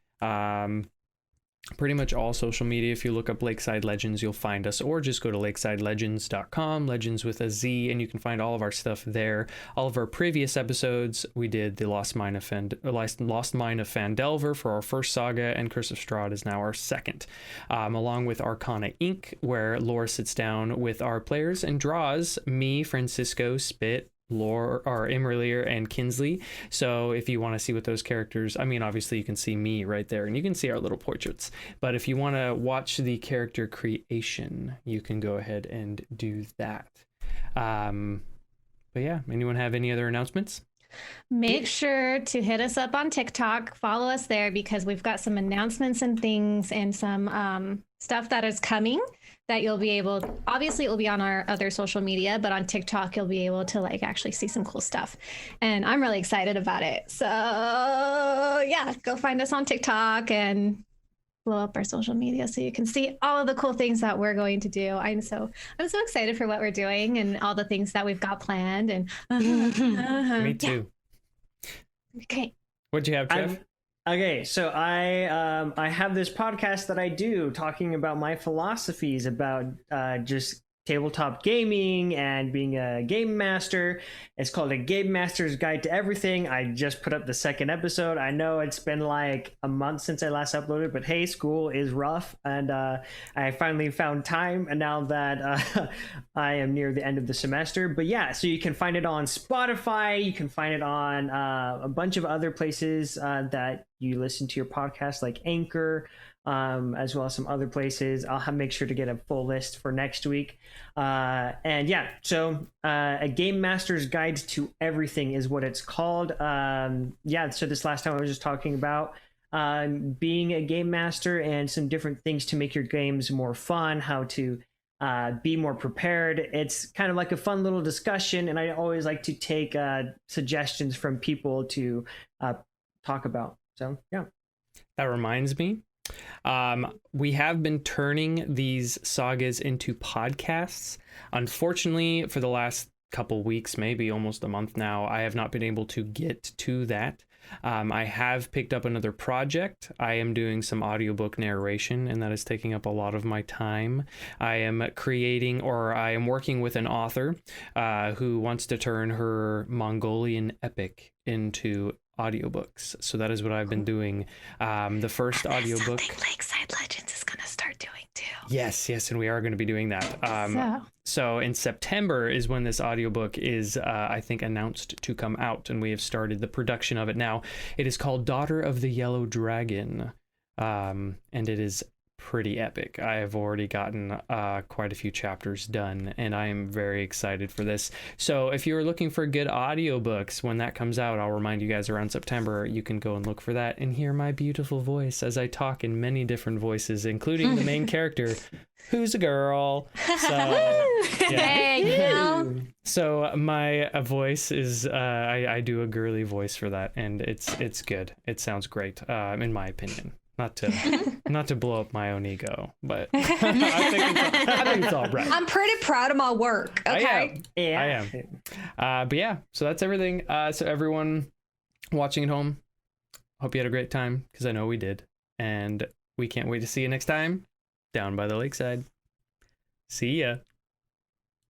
pretty much all social media. If you look up Lakeside Legendz, you'll find us, or just go to lakesidelegends.com, Legends with a Z, and you can find all of our stuff there. All of our previous episodes, we did the Lost Mine of Phandelver for our first saga, and Curse of Strahd is now our second, along with Arcana Inc., where Laura sits down with our players and draws me, Francisco, Spit, Lore or imra'lyr and Kinsley. So if you want to see what those characters, I mean, obviously you can see me right there and you can see our little portraits, but if you want to watch the character creation, you can go ahead and do that. But yeah, anyone have any other announcements? make sure to hit us up on TikTok, follow us there, because we've got some announcements and things and some stuff that is coming that you'll be able, obviously it will be on our other social media, but on TikTok you'll be able to like actually see some cool stuff, and I'm really excited about it. So yeah, go find us on TikTok and blow up our social media so you can see all of the cool things that we're going to do. I'm so excited for what we're doing and all the things that we've got planned. And Me too. Okay. What'd you have, Jeff? Okay, so I have this podcast that I do talking about my philosophies about just tabletop gaming and being a game master. It's called A Game Master's Guide to Everything. I just put up the second episode. I know it's been like a month since I last uploaded, but hey, school is rough, and I finally found time, and now that I am near the end of the semester. But yeah, so you can find it on Spotify, you can find it on a bunch of other places that you listen to your podcast, like Anchor, as well as some other places. I'll make sure to get a full list for next week. And yeah, so A Game Master's Guide to Everything is what it's called. Yeah, so this last time I was just talking about being a game master and some different things to make your games more fun, how to be more prepared. It's kind of like a fun little discussion, and I always like to take suggestions from people to talk about. So yeah. That reminds me, we have been turning these sagas into podcasts. Unfortunately, for the last couple weeks, maybe almost a month now, I have not been able to get to that. I have picked up another project. I am doing some audiobook narration, and that is taking up a lot of my time. I am working with an author who wants to turn her Mongolian epic into audiobooks. So that is what I've been doing. The first audiobook. Lakeside Legendz is gonna start doing too. Yes, and we are going to be doing that. So in September is when this audiobook is, I think, announced to come out, and we have started the production of it now. It is called Daughter of the Yellow Dragon, and it is pretty epic. I have already gotten quite a few chapters done, and I am very excited for this. So if you're looking for good audiobooks, when that comes out, I'll remind you guys around September, you can go and look for that and hear my beautiful voice as I talk in many different voices, including the main character, who's a girl. So, Hey, so my voice is I do a girly voice for that, and it's good. It sounds great, in my opinion. Not to blow up my own ego, but I think it's all right. I'm pretty proud of my work. Okay. I am. But yeah, so that's everything. So everyone watching at home, hope you had a great time, because I know we did, and we can't wait to see you next time down by the lakeside. See ya.